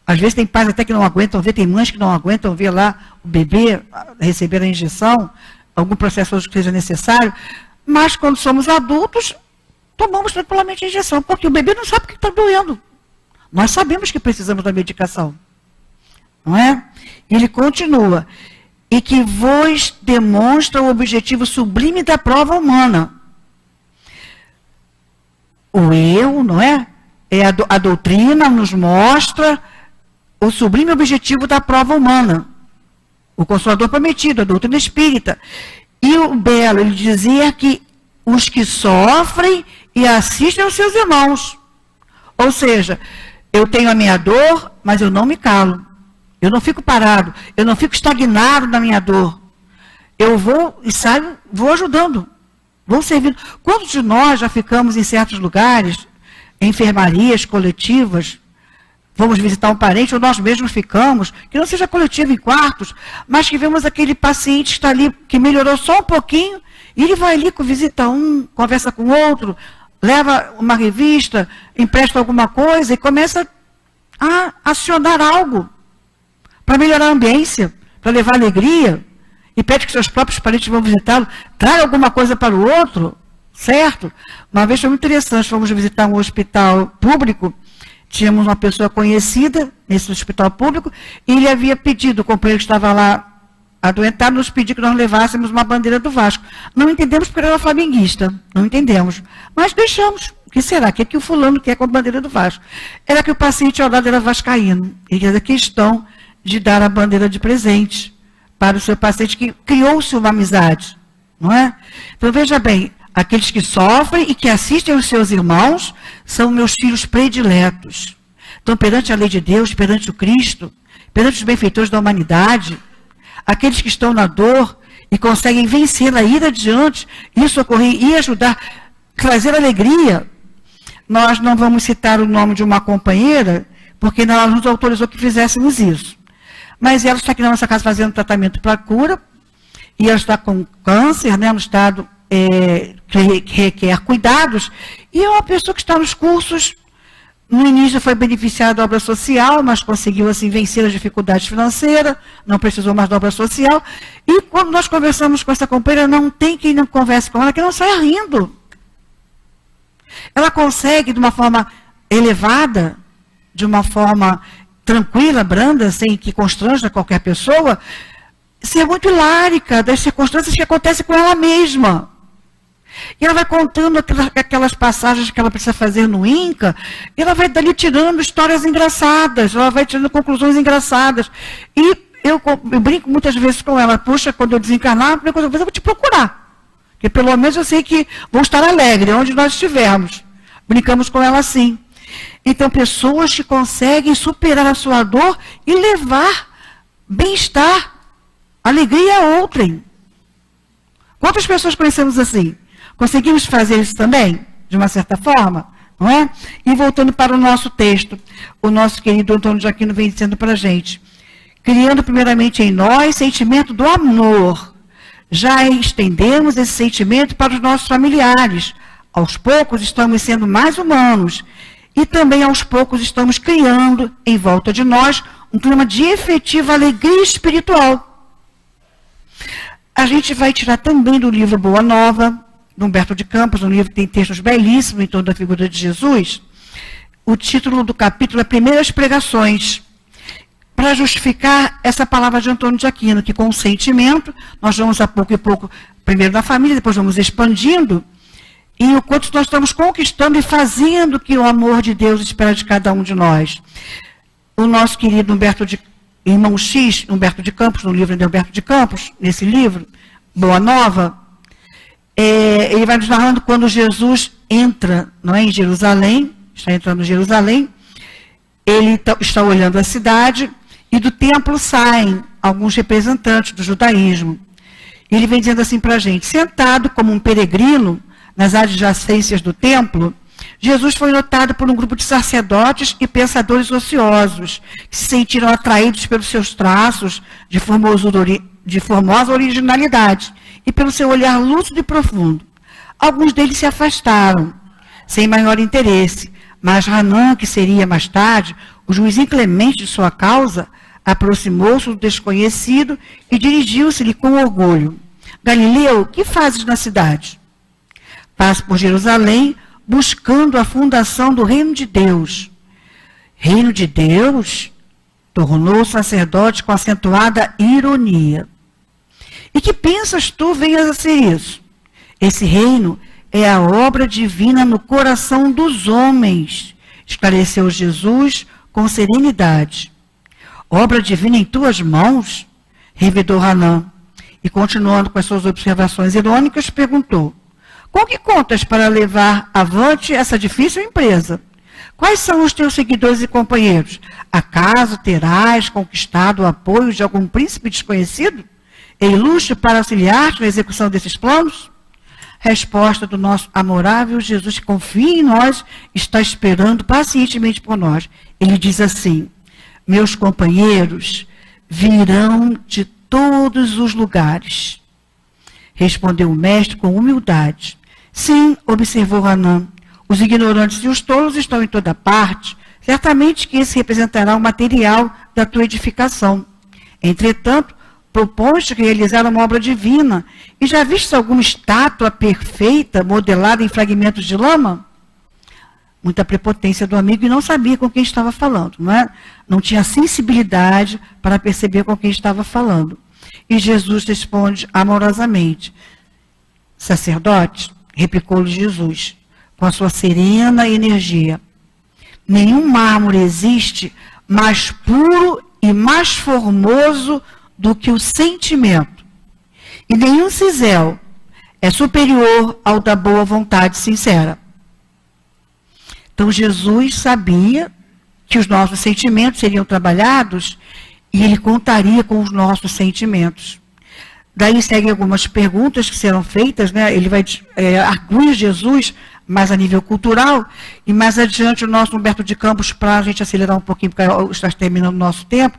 Às vezes tem pais até que não aguentam ver, tem mães que não aguentam ver lá o bebê receber a injeção, algum processo que seja necessário, mas quando somos adultos, tomamos tranquilamente a injeção, porque o bebê não sabe o que está doendo. Nós sabemos que precisamos da medicação. Não é? E ele continua. E que vos demonstra o objetivo sublime da prova humana. O eu, não é? A doutrina nos mostra o sublime objetivo da prova humana. O Consolador Prometido, a doutrina espírita. E o belo, ele dizia que os que sofrem e assistem aos seus irmãos. Ou seja, eu tenho a minha dor, mas eu não me calo. Eu não fico parado, eu não fico estagnado na minha dor. Eu vou e saio, vou ajudando, vou servindo. Quantos de nós já ficamos em certos lugares, em enfermarias coletivas, vamos visitar um parente, ou nós mesmos ficamos, que não seja coletivo em quartos, mas que vemos aquele paciente que está ali, que melhorou só um pouquinho, e ele vai ali, visita um, conversa com outro, leva uma revista, empresta alguma coisa e começa a acionar algo para melhorar a ambiência, para levar alegria, e pede que seus próprios parentes vão visitá-lo, traga alguma coisa para o outro, certo? Uma vez foi muito interessante, fomos visitar um hospital público, tínhamos uma pessoa conhecida nesse hospital público, e ele havia pedido, o companheiro que estava lá adoentado, nos pediu que nós levássemos uma bandeira do Vasco. Não entendemos porque ele era flamenguista, não entendemos, mas deixamos. O que será? O que é que o fulano quer com a bandeira do Vasco? Era que o paciente ao lado era vascaíno, ele fez a questão de dar a bandeira de presente para o seu paciente, que criou-se uma amizade, não é? Então, veja bem, aqueles que sofrem e que assistem aos seus irmãos são meus filhos prediletos. Então, perante a lei de Deus, perante o Cristo, perante os benfeitores da humanidade, aqueles que estão na dor e conseguem vencê-la, ir adiante, e socorrer, e ajudar, trazer alegria. Nós não vamos citar o nome de uma companheira, porque ela nos autorizou que fizéssemos isso. Mas ela está aqui na nossa casa fazendo tratamento para cura, e ela está com câncer, né, no estado que requer cuidados, e é uma pessoa que está nos cursos, no início foi beneficiada da obra social, mas conseguiu assim vencer as dificuldades financeiras, não precisou mais da obra social, e quando nós conversamos com essa companheira, não tem quem não converse com ela, que não saia rindo. Ela consegue, de uma forma elevada, de uma forma tranquila, branda, sem que constranja qualquer pessoa, ser muito hilárica das circunstâncias que acontecem com ela mesma. E ela vai contando aquelas passagens que ela precisa fazer no INCA, e ela vai dali tirando histórias engraçadas, ela vai tirando conclusões engraçadas. E eu brinco muitas vezes com ela, puxa, quando eu desencarnar, eu vou te procurar. Porque pelo menos eu sei que vou estar alegre, onde nós estivermos. Brincamos com ela assim. Então, pessoas que conseguem superar a sua dor e levar bem-estar, alegria a outrem. Quantas pessoas conhecemos assim? Conseguimos fazer isso também, de uma certa forma, não é? E voltando para o nosso texto, o nosso querido Antônio de Aquino vem dizendo para a gente, criando primeiramente em nós sentimento do amor. Já estendemos esse sentimento para os nossos familiares. Aos poucos estamos sendo mais humanos e também aos poucos estamos criando em volta de nós um clima de efetiva alegria espiritual. A gente vai tirar também do livro Boa Nova, de Humberto de Campos, um livro que tem textos belíssimos em torno da figura de Jesus. O título do capítulo é Primeiras Pregações, para justificar essa palavra de Antônio de Aquino, que com o sentimento, nós vamos a pouco e pouco, primeiro na família, depois vamos expandindo, e o quanto nós estamos conquistando e fazendo o que o amor de Deus espera de cada um de nós. O nosso querido irmão X, Humberto de Campos, no livro de Humberto de Campos, nesse livro, Boa Nova, ele vai nos narrando quando Jesus entra, não é, em Jerusalém, está entrando em Jerusalém, ele está olhando a cidade e do templo saem alguns representantes do judaísmo. Ele vem dizendo assim para a gente, sentado como um peregrino nas adjacências do templo, Jesus foi notado por um grupo de sacerdotes e pensadores ociosos, que se sentiram atraídos pelos seus traços de formosa originalidade e pelo seu olhar lúcido e profundo. Alguns deles se afastaram, sem maior interesse, mas Hanã, que seria mais tarde o juiz inclemente de sua causa, aproximou-se do desconhecido e dirigiu-se-lhe com orgulho. Galileu, que fazes na cidade? Passo por Jerusalém, buscando a fundação do reino de Deus. Reino de Deus? Tornou o sacerdote com acentuada ironia. E que pensas tu venhas a ser isso? Esse reino é a obra divina no coração dos homens, esclareceu Jesus com serenidade. Obra divina em tuas mãos? Revidou Hanã. E continuando com as suas observações irônicas, perguntou, com que contas para levar avante essa difícil empresa? Quais são os teus seguidores e companheiros? Acaso terás conquistado o apoio de algum príncipe desconhecido? É ilustre para auxiliar-te na execução desses planos? Resposta do nosso amorável Jesus, que confia em nós, está esperando pacientemente por nós. Ele diz assim, meus companheiros virão de todos os lugares. Respondeu o mestre com humildade. Sim, observou Hanã, os ignorantes e os tolos estão em toda parte. Certamente que esse representará o material da tua edificação. Entretanto, propões-te realizar uma obra divina. E já viste alguma estátua perfeita, modelada em fragmentos de lama? Muita prepotência do amigo e não sabia com quem estava falando, não é? Não tinha sensibilidade para perceber com quem estava falando. E Jesus responde amorosamente, sacerdote, replicou-lhe Jesus, com a sua serena energia, nenhum mármore existe mais puro e mais formoso do que o sentimento. E nenhum cisel é superior ao da boa vontade sincera. Então Jesus sabia que os nossos sentimentos seriam trabalhados e ele contaria com os nossos sentimentos. Daí seguem algumas perguntas que serão feitas, né? Ele vai arguir Jesus mais a nível cultural, e mais adiante o nosso Humberto de Campos, para a gente acelerar um pouquinho, porque está terminando o nosso tempo,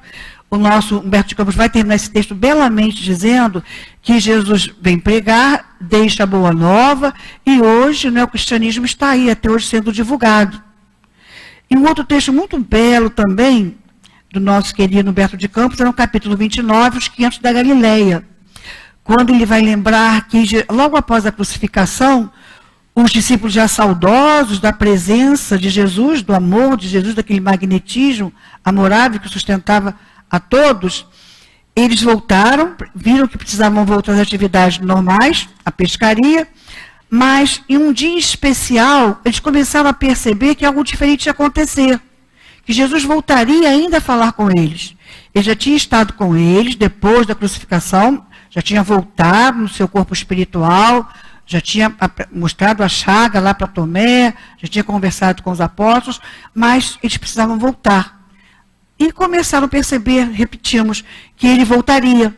o nosso Humberto de Campos vai terminar esse texto belamente dizendo que Jesus vem pregar, deixa a boa nova, e hoje, né, o cristianismo está aí, até hoje sendo divulgado. E um outro texto muito belo também, do nosso querido Humberto de Campos, é no capítulo 29, os 500 da Galileia, quando ele vai lembrar que, logo após a crucificação, Os discípulos já saudosos da presença de Jesus, do amor de Jesus, daquele magnetismo amorável que sustentava a todos, eles voltaram, viram que precisavam voltar às atividades normais, à pescaria, mas em um dia especial, eles começaram a perceber que algo diferente ia acontecer, que Jesus voltaria ainda a falar com eles. Ele já tinha estado com eles depois da crucificação, já tinha voltado no seu corpo espiritual, já tinha mostrado a chaga lá para Tomé, já tinha conversado com os apóstolos, mas eles precisavam voltar. E começaram a perceber, repetimos, que ele voltaria.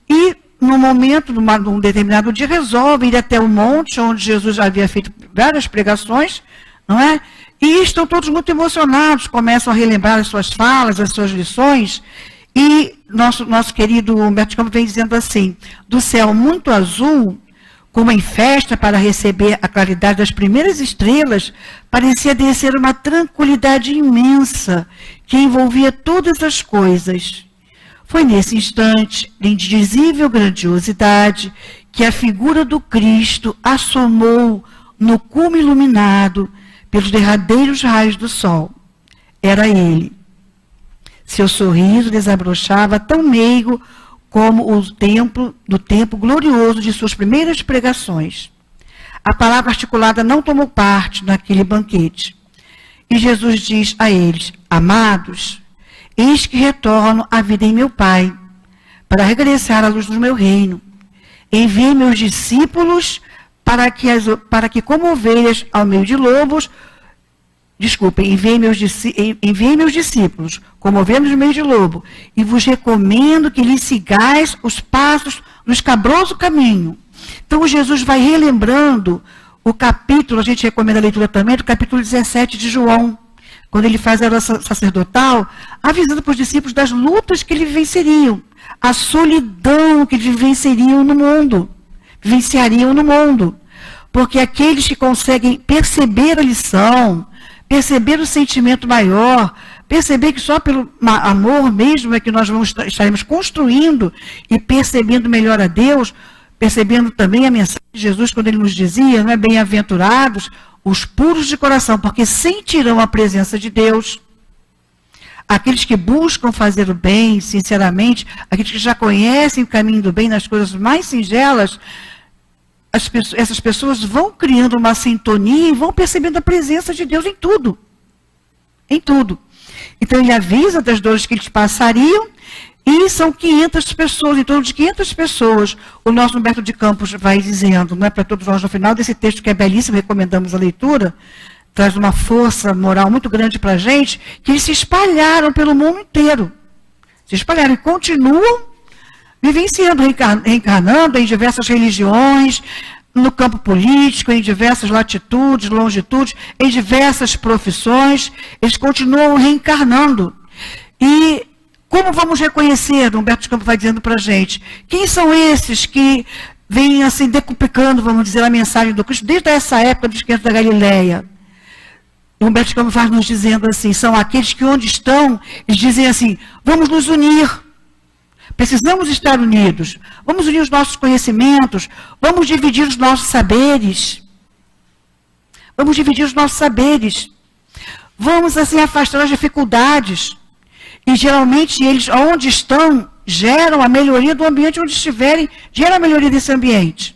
E, no momento, num determinado dia, resolvem ir até o monte, onde Jesus havia feito várias pregações, não é? E estão todos muito emocionados, começam a relembrar as suas falas, as suas lições, e nosso querido Humberto de Campos vem dizendo assim: do céu muito azul, como em festa para receber a claridade das primeiras estrelas, parecia descer uma tranquilidade imensa que envolvia todas as coisas. Foi nesse instante de indizível grandiosidade que a figura do Cristo assomou no cume iluminado pelos derradeiros raios do sol. Era ele. Seu sorriso desabrochava tão meigo como o tempo glorioso de suas primeiras pregações. A palavra articulada não tomou parte naquele banquete. E Jesus diz a eles: amados, eis que retorno à vida em meu Pai, para regressar à luz do meu reino. Enviei meus discípulos para que como ovelhas ao meio de lobos, enviei meus discípulos, como ovelhas no meio de lobo, e vos recomendo que lhes sigais os passos no escabroso caminho. Então Jesus vai relembrando o capítulo, a gente recomenda a leitura também, do capítulo 17 de João, quando ele faz a oração sacerdotal, avisando para os discípulos das lutas que eles vivenciariam, a solidão que eles vivenciariam no mundo, porque aqueles que conseguem perceber a lição, perceber o sentimento maior, perceber que só pelo amor mesmo é que nós estaremos construindo e percebendo melhor a Deus, percebendo também a mensagem de Jesus quando ele nos dizia, não é, bem-aventurados os puros de coração, porque sentirão a presença de Deus. Aqueles que buscam fazer o bem, sinceramente, aqueles que já conhecem o caminho do bem nas coisas mais singelas, essas pessoas vão criando uma sintonia e vão percebendo a presença de Deus em tudo. Em tudo. Então ele avisa das dores que eles passariam, e são 500 pessoas, em torno de 500 pessoas. O nosso Humberto de Campos vai dizendo, não é para todos nós no final desse texto que é belíssimo, recomendamos a leitura, traz uma força moral muito grande para a gente, que eles se espalharam pelo mundo inteiro. Se espalharam e continuam vivenciando, reencarnando em diversas religiões, no campo político, em diversas latitudes, longitudes, em diversas profissões, eles continuam reencarnando. E como vamos reconhecer, Humberto de Campos vai dizendo para a gente, quem são esses que vêm assim decuplicando, vamos dizer, a mensagem do Cristo, desde essa época dos 500 da Galileia? Humberto de Campos vai nos dizendo assim, são aqueles que onde estão, eles dizem assim, vamos nos unir. Precisamos estar unidos. Vamos unir os nossos conhecimentos. Vamos dividir os nossos saberes. Vamos dividir os nossos saberes. Vamos, assim, afastar as dificuldades. E, geralmente, eles, onde estão, geram a melhoria do ambiente onde estiverem. Geram a melhoria desse ambiente.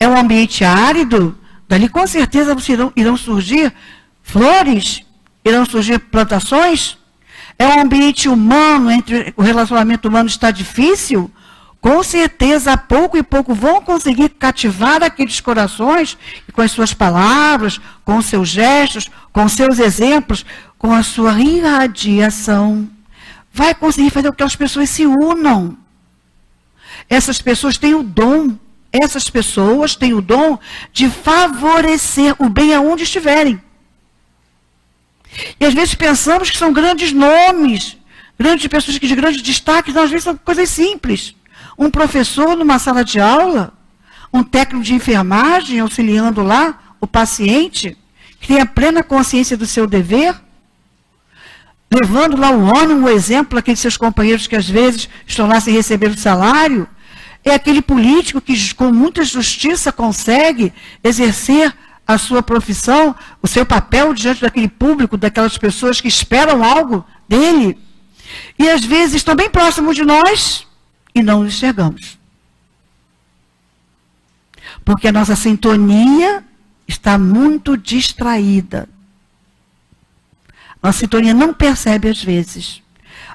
É um ambiente árido. Dali, com certeza, irão surgir flores. Irão surgir plantações. É um ambiente humano, o relacionamento humano está difícil, com certeza, a pouco e pouco vão conseguir cativar aqueles corações, e com as suas palavras, com os seus gestos, com os seus exemplos, com a sua irradiação. Vai conseguir fazer com que as pessoas se unam. Essas pessoas têm o dom de favorecer o bem aonde estiverem. E às vezes pensamos que são grandes nomes, grandes pessoas de grande destaque, não, às vezes são coisas simples. Um professor numa sala de aula, um técnico de enfermagem auxiliando lá o paciente, que tem a plena consciência do seu dever, levando lá o ânimo, o exemplo, aqueles seus companheiros que às vezes estão lá sem receber o salário. É aquele político que com muita justiça consegue exercer a sua profissão, o seu papel diante daquele público, daquelas pessoas que esperam algo dele. E às vezes estão bem próximos de nós e não os enxergamos. Porque a nossa sintonia está muito distraída. Nossa sintonia não percebe às vezes.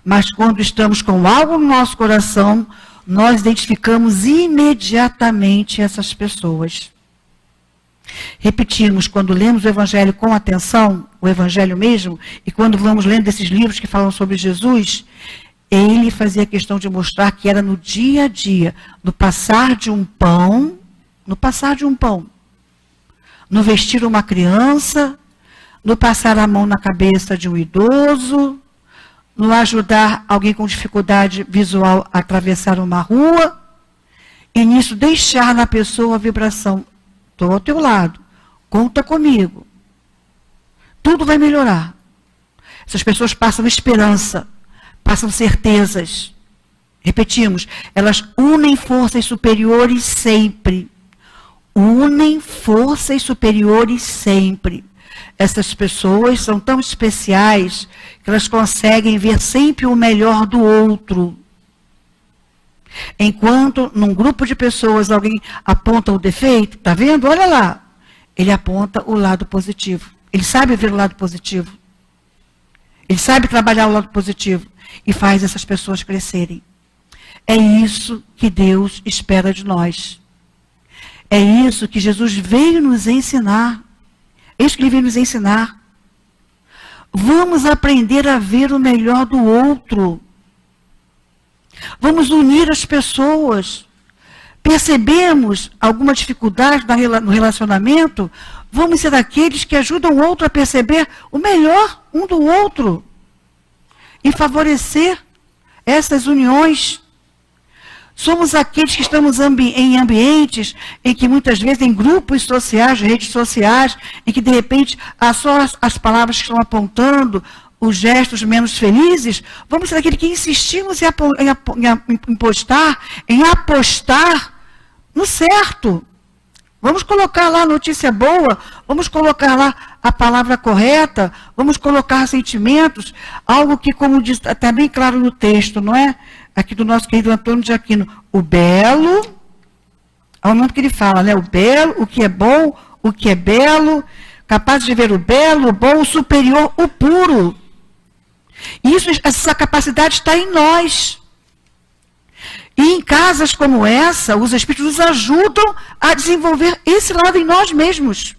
Mas quando estamos com algo no nosso coração, nós identificamos imediatamente essas pessoas. Repetimos, quando lemos o Evangelho com atenção, o Evangelho mesmo, e quando vamos lendo esses livros que falam sobre Jesus, ele fazia questão de mostrar que era no dia a dia, no passar de um pão, no vestir uma criança, no passar a mão na cabeça de um idoso, no ajudar alguém com dificuldade visual a atravessar uma rua, e nisso deixar na pessoa a vibração: estou ao teu lado, conta comigo, tudo vai melhorar. Essas pessoas passam esperança, passam certezas. Repetimos, elas unem forças superiores sempre. Unem forças superiores sempre. Essas pessoas são tão especiais que elas conseguem ver sempre o melhor do outro. Enquanto num grupo de pessoas alguém aponta o defeito, está vendo? Olha lá. Ele aponta o lado positivo. Ele sabe ver o lado positivo. Ele sabe trabalhar o lado positivo e faz essas pessoas crescerem. É isso que Deus espera de nós. É isso que Jesus veio nos ensinar. É isso que ele veio nos ensinar. Vamos aprender a ver o melhor do outro. Vamos unir as pessoas. Percebemos alguma dificuldade no relacionamento? Vamos ser aqueles que ajudam o outro a perceber o melhor um do outro. E favorecer essas uniões. Somos aqueles que estamos em ambientes em que muitas vezes, em grupos sociais, redes sociais, em que de repente só as palavras que estão apontando, os gestos menos felizes, vamos ser aqueles que insistimos em apostar no certo. Vamos colocar lá a notícia boa, vamos colocar lá a palavra correta, vamos colocar sentimentos, algo que, como diz, está bem claro no texto, não é? Aqui do nosso querido Antônio de Aquino, o belo, ao momento que ele fala, né? O belo, o que é bom, o que é belo, capaz de ver o belo, o bom, o superior, o puro. Essa capacidade está em nós. E em casas como essa, os Espíritos nos ajudam a desenvolver esse lado em nós mesmos.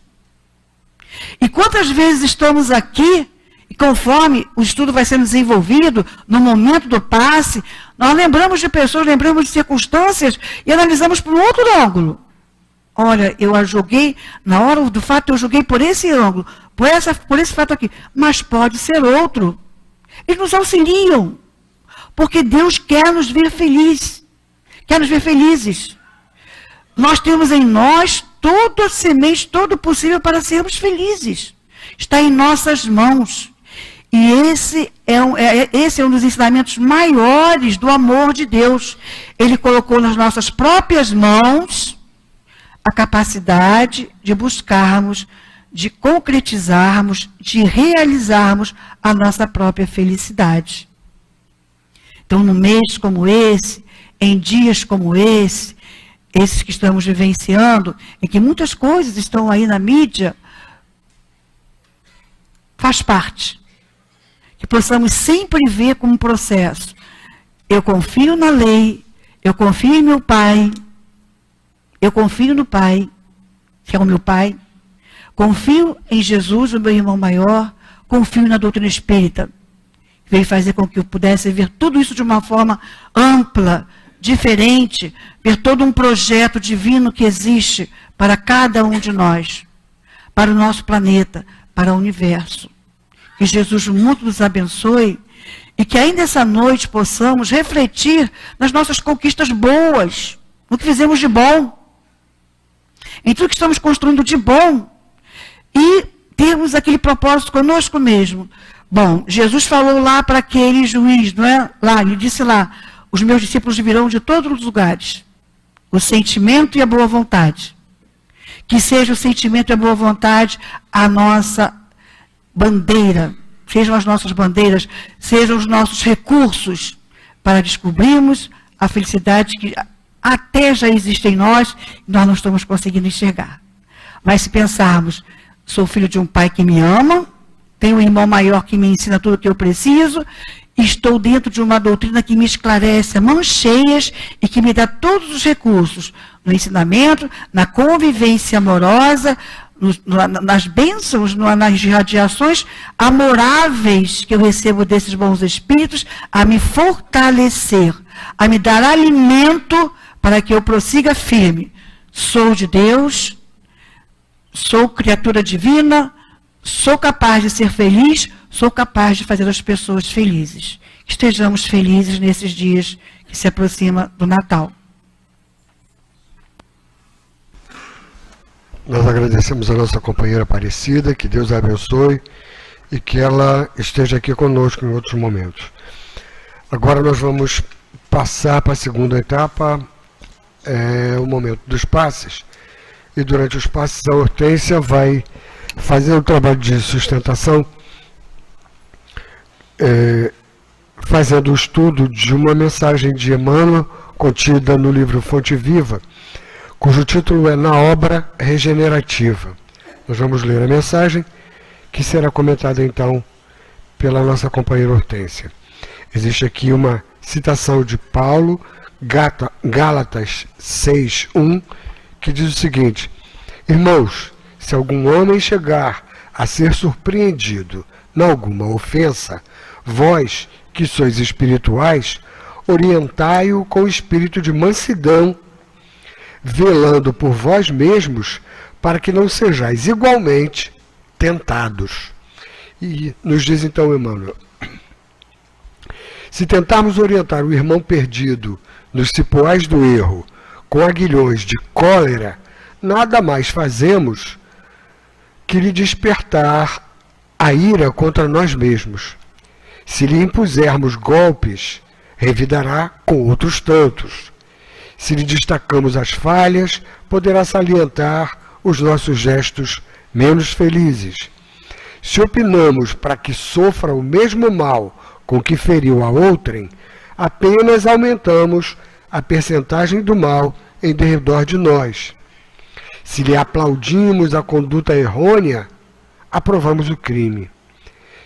E quantas vezes estamos aqui, e conforme o estudo vai sendo desenvolvido, no momento do passe, nós lembramos de pessoas, lembramos de circunstâncias e analisamos por um outro ângulo. Olha, eu a joguei, na hora do fato eu joguei por esse ângulo, por esse fato aqui, mas pode ser outro. Eles nos auxiliam, porque Deus quer nos ver felizes, quer nos ver felizes. Nós temos em nós toda a semente, todo o possível para sermos felizes. Está em nossas mãos. E esse é um dos ensinamentos maiores do amor de Deus. Ele colocou nas nossas próprias mãos a capacidade de buscarmos, de concretizarmos, de realizarmos a nossa própria felicidade. Então, num mês como esse, em dias como esse, esses que estamos vivenciando, em que muitas coisas estão aí na mídia, faz parte. Que possamos sempre ver como um processo. Eu confio na lei, eu confio em meu Pai, eu confio no Pai, que é o meu Pai, confio em Jesus, o meu irmão maior, confio na doutrina espírita, que veio fazer com que eu pudesse ver tudo isso de uma forma ampla, diferente, ver todo um projeto divino que existe para cada um de nós, para o nosso planeta, para o universo. Que Jesus muito nos abençoe e que ainda essa noite possamos refletir nas nossas conquistas boas, no que fizemos de bom, em tudo que estamos construindo de bom e termos aquele propósito conosco mesmo. Bom, Jesus falou lá para aquele juiz, não é? Lá, ele disse lá, os meus discípulos virão de todos os lugares, o sentimento e a boa vontade. Que seja o sentimento e a boa vontade a nossa bandeira, sejam as nossas bandeiras, sejam os nossos recursos para descobrirmos a felicidade que até já existe em nós e nós não estamos conseguindo enxergar. Mas se pensarmos, sou filho de um pai que me ama, tenho um irmão maior que me ensina tudo o que eu preciso, estou dentro de uma doutrina que me esclarece a mãos cheias e que me dá todos os recursos no ensinamento, na convivência amorosa, nas bênçãos, nas radiações amoráveis que eu recebo desses bons espíritos, a me fortalecer, a me dar alimento para que eu prossiga firme. Sou de Deus, sou criatura divina, sou capaz de ser feliz, sou capaz de fazer as pessoas felizes. Estejamos felizes nesses dias que se aproxima do Natal. Nós agradecemos a nossa companheira Aparecida, que Deus a abençoe e que ela esteja aqui conosco em outros momentos. Agora nós vamos passar para a segunda etapa, o momento dos passes. E durante os passes a Hortência vai fazer um trabalho de sustentação, fazendo o estudo de uma mensagem de Emmanuel contida no livro Fonte Viva, cujo título é Na Obra Regenerativa. Nós vamos ler a mensagem, que será comentada então pela nossa companheira Hortência. Existe aqui uma citação de Paulo, Gálatas 6:1, que diz o seguinte: Irmãos, se algum homem chegar a ser surpreendido em alguma ofensa, vós, que sois espirituais, orientai-o com espírito de mansidão, velando por vós mesmos, para que não sejais igualmente tentados. E nos diz então Emmanuel: se tentarmos orientar o irmão perdido nos cipoais do erro com aguilhões de cólera, nada mais fazemos que lhe despertar a ira contra nós mesmos. Se lhe impusermos golpes, revidará com outros tantos. Se lhe destacamos as falhas, poderá salientar os nossos gestos menos felizes. Se opinamos para que sofra o mesmo mal com que feriu a outrem, apenas aumentamos a percentagem do mal em derredor de nós. Se lhe aplaudimos a conduta errônea, aprovamos o crime.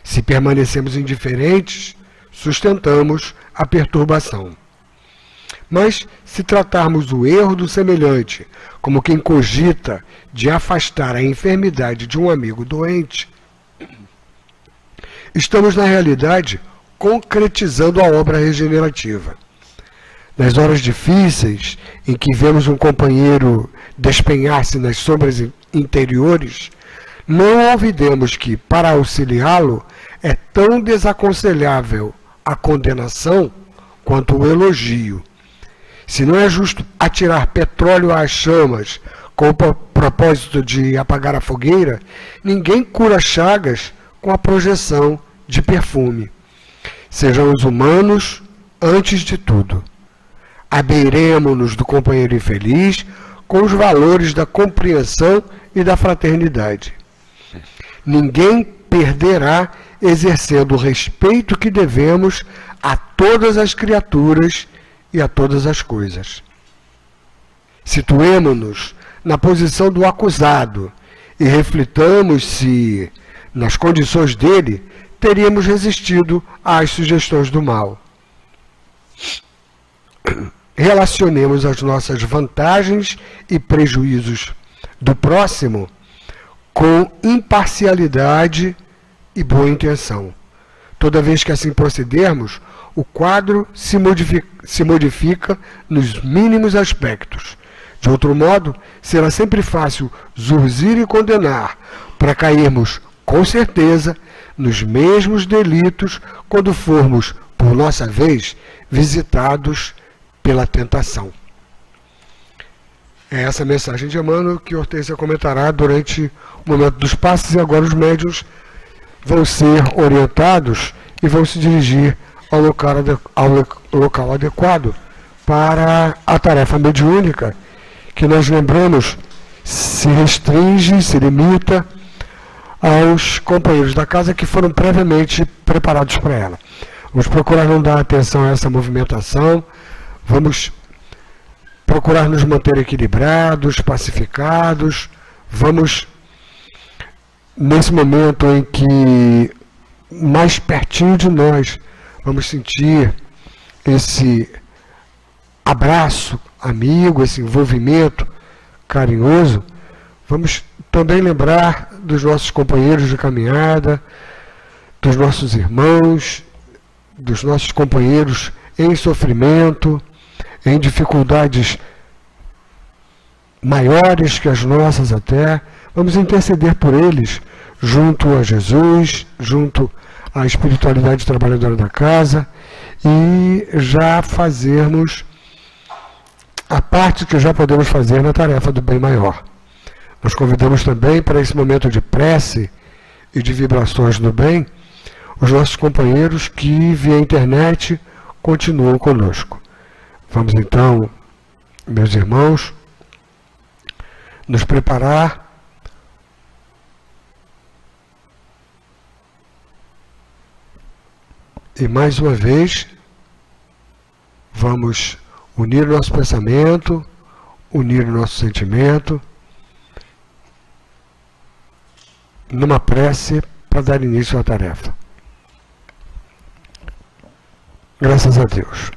Se permanecemos indiferentes, sustentamos a perturbação. Mas, se tratarmos o erro do semelhante como quem cogita de afastar a enfermidade de um amigo doente, estamos, na realidade, concretizando a obra regenerativa. Nas horas difíceis, em que vemos um companheiro despenhar-se nas sombras interiores, não olvidemos que, para auxiliá-lo, é tão desaconselhável a condenação quanto o elogio. Se não é justo atirar petróleo às chamas com o propósito de apagar a fogueira, ninguém cura chagas com a projeção de perfume. Sejamos humanos antes de tudo. Abeiremo-nos do companheiro infeliz com os valores da compreensão e da fraternidade. Ninguém perderá exercendo o respeito que devemos a todas as criaturas e a todas as coisas. Situemo-nos na posição do acusado e reflitamos se, nas condições dele, teríamos resistido às sugestões do mal. Relacionemos as nossas vantagens e prejuízos do próximo com imparcialidade e boa intenção. Toda vez que assim procedermos, o quadro se modifica nos mínimos aspectos. De outro modo, será sempre fácil zurzir e condenar, para cairmos, com certeza, nos mesmos delitos quando formos, por nossa vez, visitados pela tentação. É essa a mensagem de Emmanuel que Hortência comentará durante o momento dos passes, e agora os médiuns vão ser orientados e vão se dirigir ao local adequado para a tarefa mediúnica, que nós lembramos se restringe, se limita aos companheiros da casa que foram previamente preparados para ela. Vamos procurar não dar atenção a essa movimentação, vamos procurar nos manter equilibrados, pacificados, vamos, nesse momento em que mais pertinho de nós, vamos sentir esse abraço amigo, esse envolvimento carinhoso, vamos também lembrar dos nossos companheiros de caminhada, dos nossos irmãos, dos nossos companheiros em sofrimento, em dificuldades maiores que as nossas até. Vamos interceder por eles junto a Jesus, junto à espiritualidade trabalhadora da casa e já fazermos a parte que já podemos fazer na tarefa do bem maior. Nós convidamos também para esse momento de prece e de vibrações do bem os nossos companheiros que via internet continuam conosco. Vamos então, meus irmãos, nos preparar e mais uma vez vamos unir o nosso pensamento, unir o nosso sentimento numa prece para dar início à tarefa. Graças a Deus.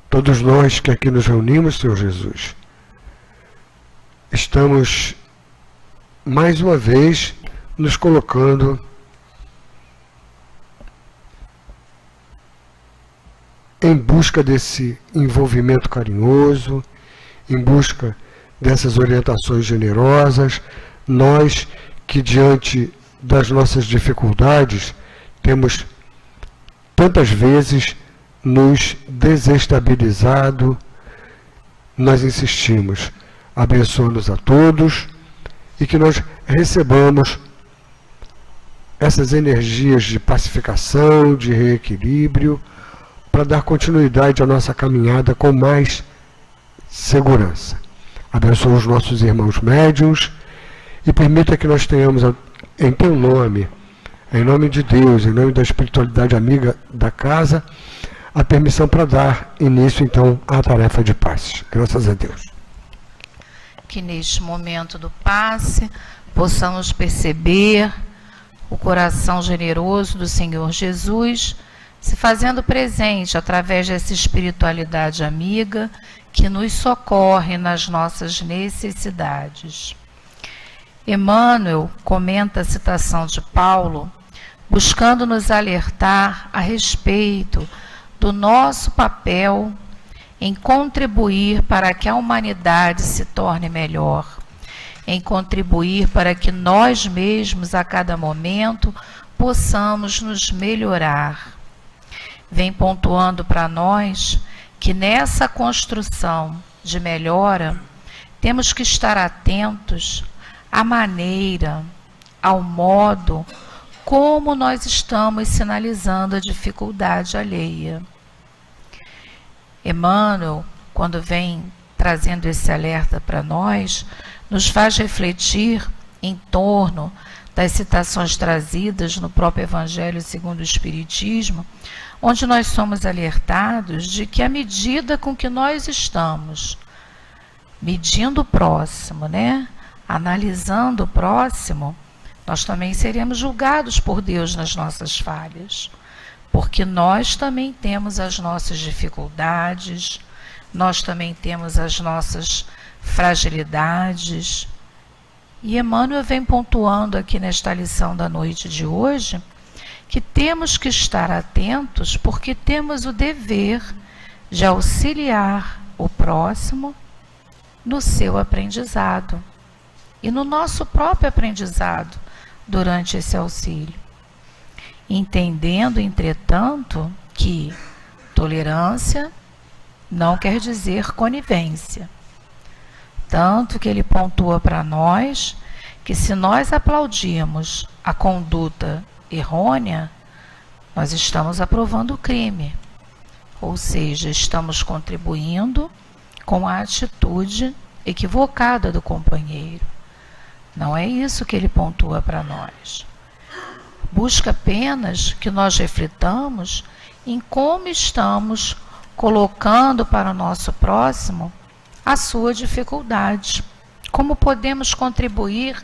Todos nós que aqui nos reunimos, Senhor Jesus, estamos mais uma vez nos colocando em busca desse envolvimento carinhoso, em busca dessas orientações generosas, nós que diante das nossas dificuldades temos tantas vezes nos desestabilizado, nós insistimos, abençoa-nos a todos e que nós recebamos essas energias de pacificação, de reequilíbrio, para dar continuidade à nossa caminhada com mais segurança. Abençoa os nossos irmãos médiuns e permita que nós tenhamos, em teu nome, em nome de Deus, em nome da espiritualidade amiga da casa, a permissão para dar início, então, à tarefa de passe. Graças a Deus. Que neste momento do passe possamos perceber o coração generoso do Senhor Jesus se fazendo presente através dessa espiritualidade amiga que nos socorre nas nossas necessidades. Emmanuel comenta a citação de Paulo, buscando nos alertar a respeito do nosso papel em contribuir para que a humanidade se torne melhor, em contribuir para que nós mesmos, a cada momento, possamos nos melhorar. Vem pontuando para nós que nessa construção de melhora, temos que estar atentos à maneira, ao modo como nós estamos sinalizando a dificuldade alheia. Emmanuel, quando vem trazendo esse alerta para nós, nos faz refletir em torno das citações trazidas no próprio Evangelho segundo o Espiritismo, onde nós somos alertados de que à medida com que nós estamos medindo o próximo, analisando o próximo, nós também seremos julgados por Deus nas nossas falhas, porque nós também temos as nossas dificuldades, nós também temos as nossas fragilidades. E Emmanuel vem pontuando aqui nesta lição da noite de hoje que temos que estar atentos porque temos o dever de auxiliar o próximo no seu aprendizado e no nosso próprio aprendizado durante esse auxílio. Entendendo, entretanto, que tolerância não quer dizer conivência. Tanto que ele pontua para nós que se nós aplaudimos a conduta errônea, nós estamos aprovando o crime. Ou seja, estamos contribuindo com a atitude equivocada do companheiro. Não é isso que ele pontua para nós. Busca apenas que nós reflitamos em como estamos colocando para o nosso próximo a sua dificuldade. Como podemos contribuir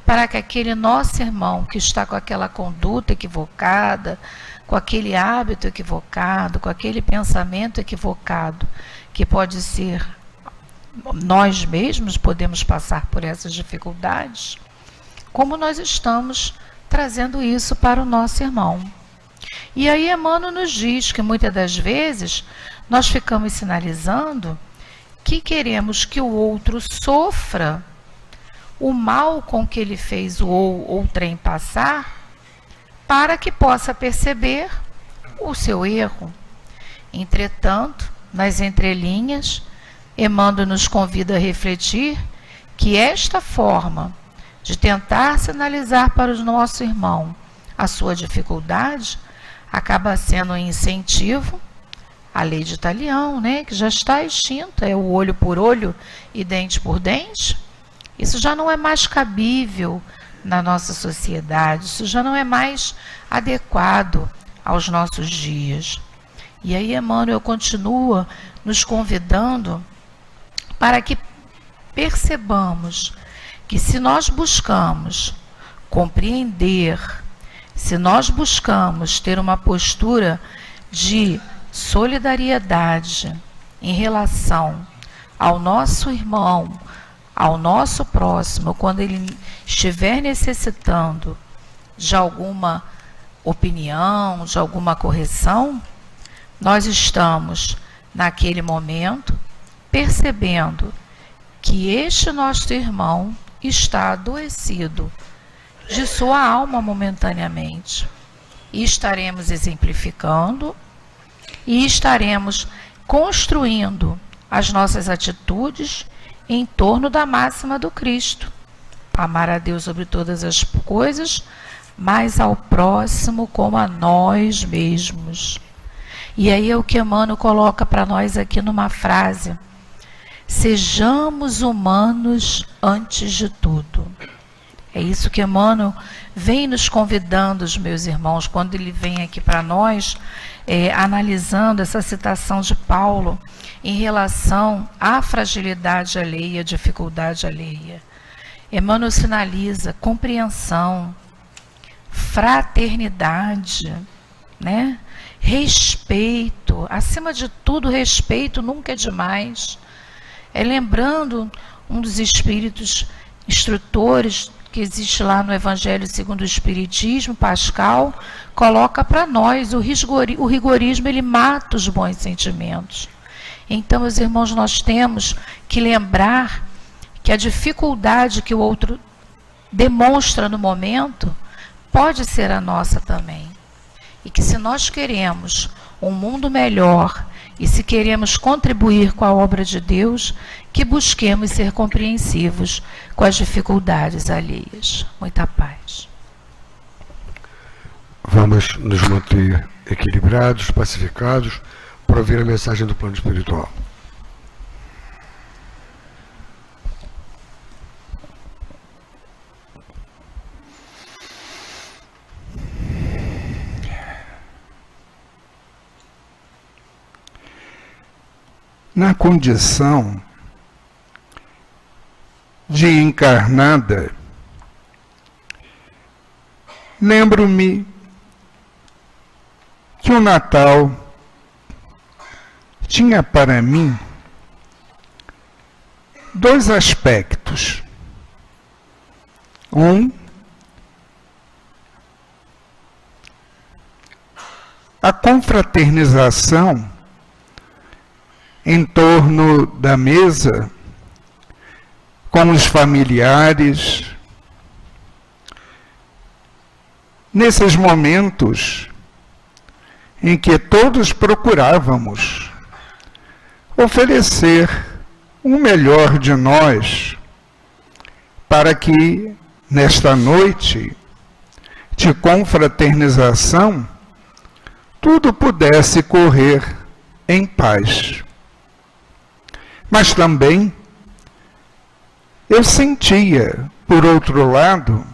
para que aquele nosso irmão que está com aquela conduta equivocada, com aquele hábito equivocado, com aquele pensamento equivocado, que pode ser nós mesmos podemos passar por essas dificuldades, como nós estamos trazendo isso para o nosso irmão. E aí Emmanuel nos diz que muitas das vezes nós ficamos sinalizando que queremos que o outro sofra o mal com que ele fez o outrem passar, para que possa perceber o seu erro. Entretanto, nas entrelinhas, Emmanuel nos convida a refletir que esta forma de tentar sinalizar para o nosso irmão a sua dificuldade acaba sendo um incentivo à lei de Talião, né, que já está extinta, é o olho por olho e dente por dente. Isso já não é mais cabível na nossa sociedade, isso já não é mais adequado aos nossos dias. E aí Emmanuel continua nos convidando para que percebamos que se nós buscamos compreender, se nós buscamos ter uma postura de solidariedade em relação ao nosso irmão, ao nosso próximo, quando ele estiver necessitando de alguma opinião, de alguma correção, nós estamos, naquele momento, percebendo que este nosso irmão está adoecido de sua alma momentaneamente. E estaremos exemplificando e estaremos construindo as nossas atitudes em torno da máxima do Cristo. Amar a Deus sobre todas as coisas, mas ao próximo como a nós mesmos. E aí é o que Emmanuel coloca para nós aqui numa frase: sejamos humanos antes de tudo. É isso que Emmanuel vem nos convidando, os meus irmãos, quando ele vem aqui para nós, analisando essa citação de Paulo em relação à fragilidade alheia, à dificuldade alheia. Emmanuel sinaliza compreensão, fraternidade, né? Respeito, acima de tudo, respeito nunca é demais. Lembrando um dos espíritos instrutores que existe lá no Evangelho segundo o Espiritismo, Pascal, coloca para nós o rigorismo, ele mata os bons sentimentos. Então, meus irmãos, nós temos que lembrar que a dificuldade que o outro demonstra no momento pode ser a nossa também. E que se nós queremos um mundo melhor e se queremos contribuir com a obra de Deus, que busquemos ser compreensivos com as dificuldades alheias. Muita paz. Vamos nos manter equilibrados, pacificados, para ouvir a mensagem do plano espiritual. Na condição de encarnada, lembro-me que o Natal tinha para mim dois aspectos. Um, a confraternização em torno da mesa, com os familiares, nesses momentos em que todos procurávamos oferecer o melhor de nós para que, nesta noite de confraternização, tudo pudesse correr em paz. Mas também eu sentia, por outro lado,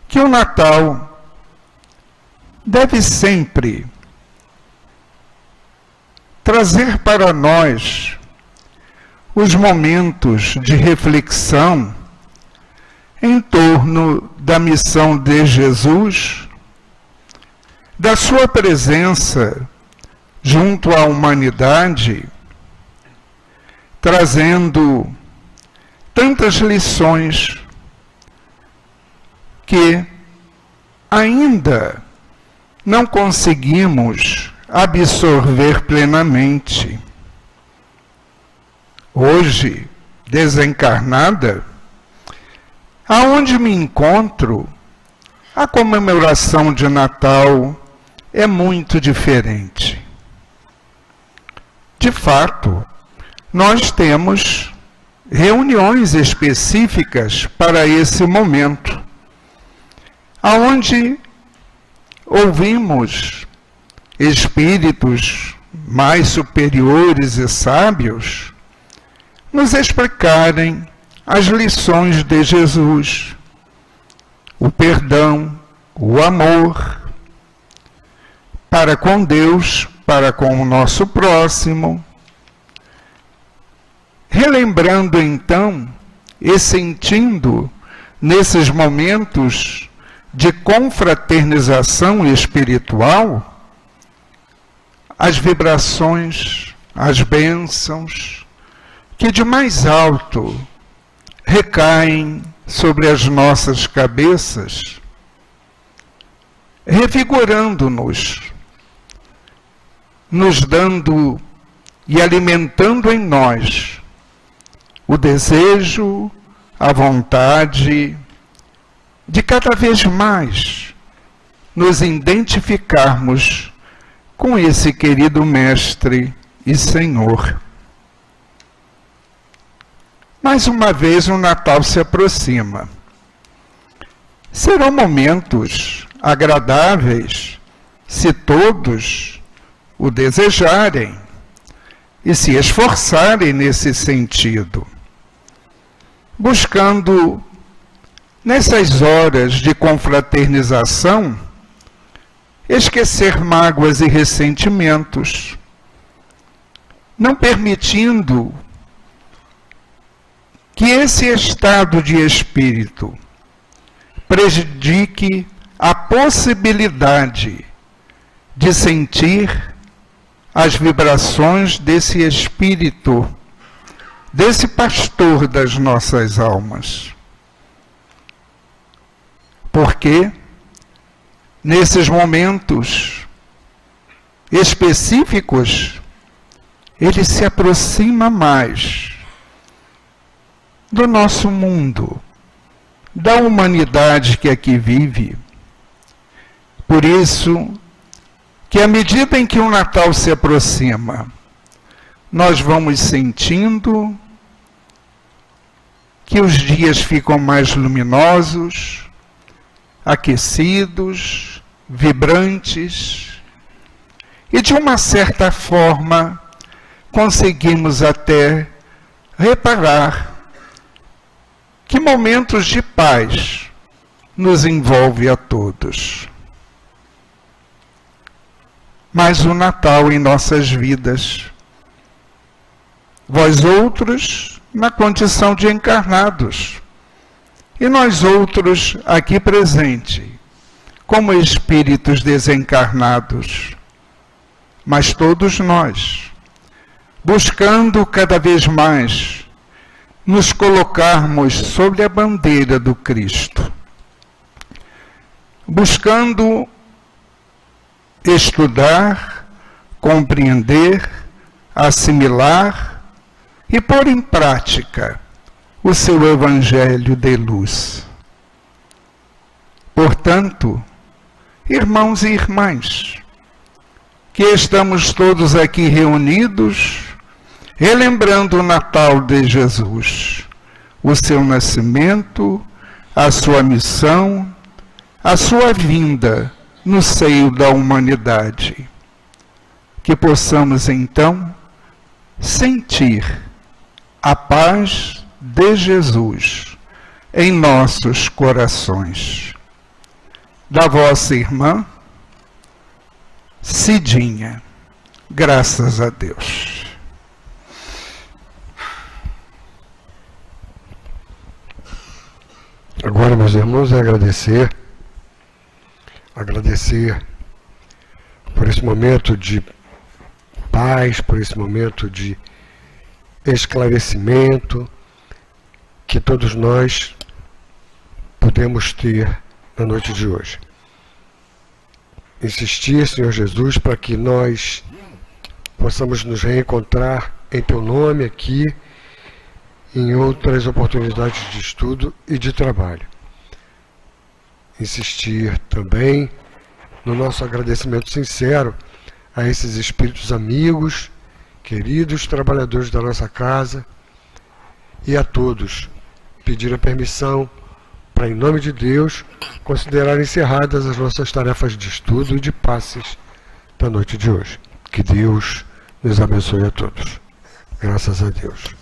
que o Natal deve sempre trazer para nós os momentos de reflexão em torno da missão de Jesus, da sua presença junto à humanidade, trazendo tantas lições que ainda não conseguimos absorver plenamente. Hoje, desencarnada, aonde me encontro, a comemoração de Natal é muito diferente. De fato, nós temos reuniões específicas para esse momento, aonde ouvimos espíritos mais superiores e sábios nos explicarem as lições de Jesus, o perdão, o amor para com Deus, para com o nosso próximo, relembrando então e sentindo nesses momentos de confraternização espiritual as vibrações, as bênçãos que de mais alto recaem sobre as nossas cabeças, revigorando-nos, nos dando e alimentando em nós o desejo, a vontade de cada vez mais nos identificarmos com esse querido Mestre e Senhor. Mais uma vez o Natal se aproxima. Serão momentos agradáveis se todos o desejarem e se esforçarem nesse sentido, buscando nessas horas de confraternização esquecer mágoas e ressentimentos, não permitindo que esse estado de espírito prejudique a possibilidade de sentir as vibrações desse espírito, desse pastor das nossas almas. Porque nesses momentos específicos, ele se aproxima mais do nosso mundo, da humanidade que aqui vive. Por isso, que à medida em que o Natal se aproxima, nós vamos sentindo que os dias ficam mais luminosos, aquecidos, vibrantes, e de uma certa forma conseguimos até reparar que momentos de paz nos envolve a todos. Mas o Natal em nossas vidas, vós outros na condição de encarnados, e nós outros aqui presentes, como espíritos desencarnados, mas todos nós, buscando cada vez mais nos colocarmos sob a bandeira do Cristo, buscando estudar, compreender, assimilar e pôr em prática o seu Evangelho de luz. Portanto, irmãos e irmãs, que estamos todos aqui reunidos, relembrando o Natal de Jesus, o seu nascimento, a sua missão, a sua vinda no seio da humanidade. Que possamos então sentir a paz de Jesus em nossos corações. Da vossa irmã, Cidinha. Graças a Deus. Agora, meus irmãos, é agradecer por esse momento de paz, por esse momento de esclarecimento que todos nós podemos ter na noite de hoje. Insistir, Senhor Jesus, para que nós possamos nos reencontrar em Teu nome aqui, em outras oportunidades de estudo e de trabalho. Insistir também no nosso agradecimento sincero a esses espíritos amigos, queridos trabalhadores da nossa casa, e a todos pedir a permissão para, em nome de Deus, considerar encerradas as nossas tarefas de estudo e de passes da noite de hoje. Que Deus nos abençoe a todos. Graças a Deus.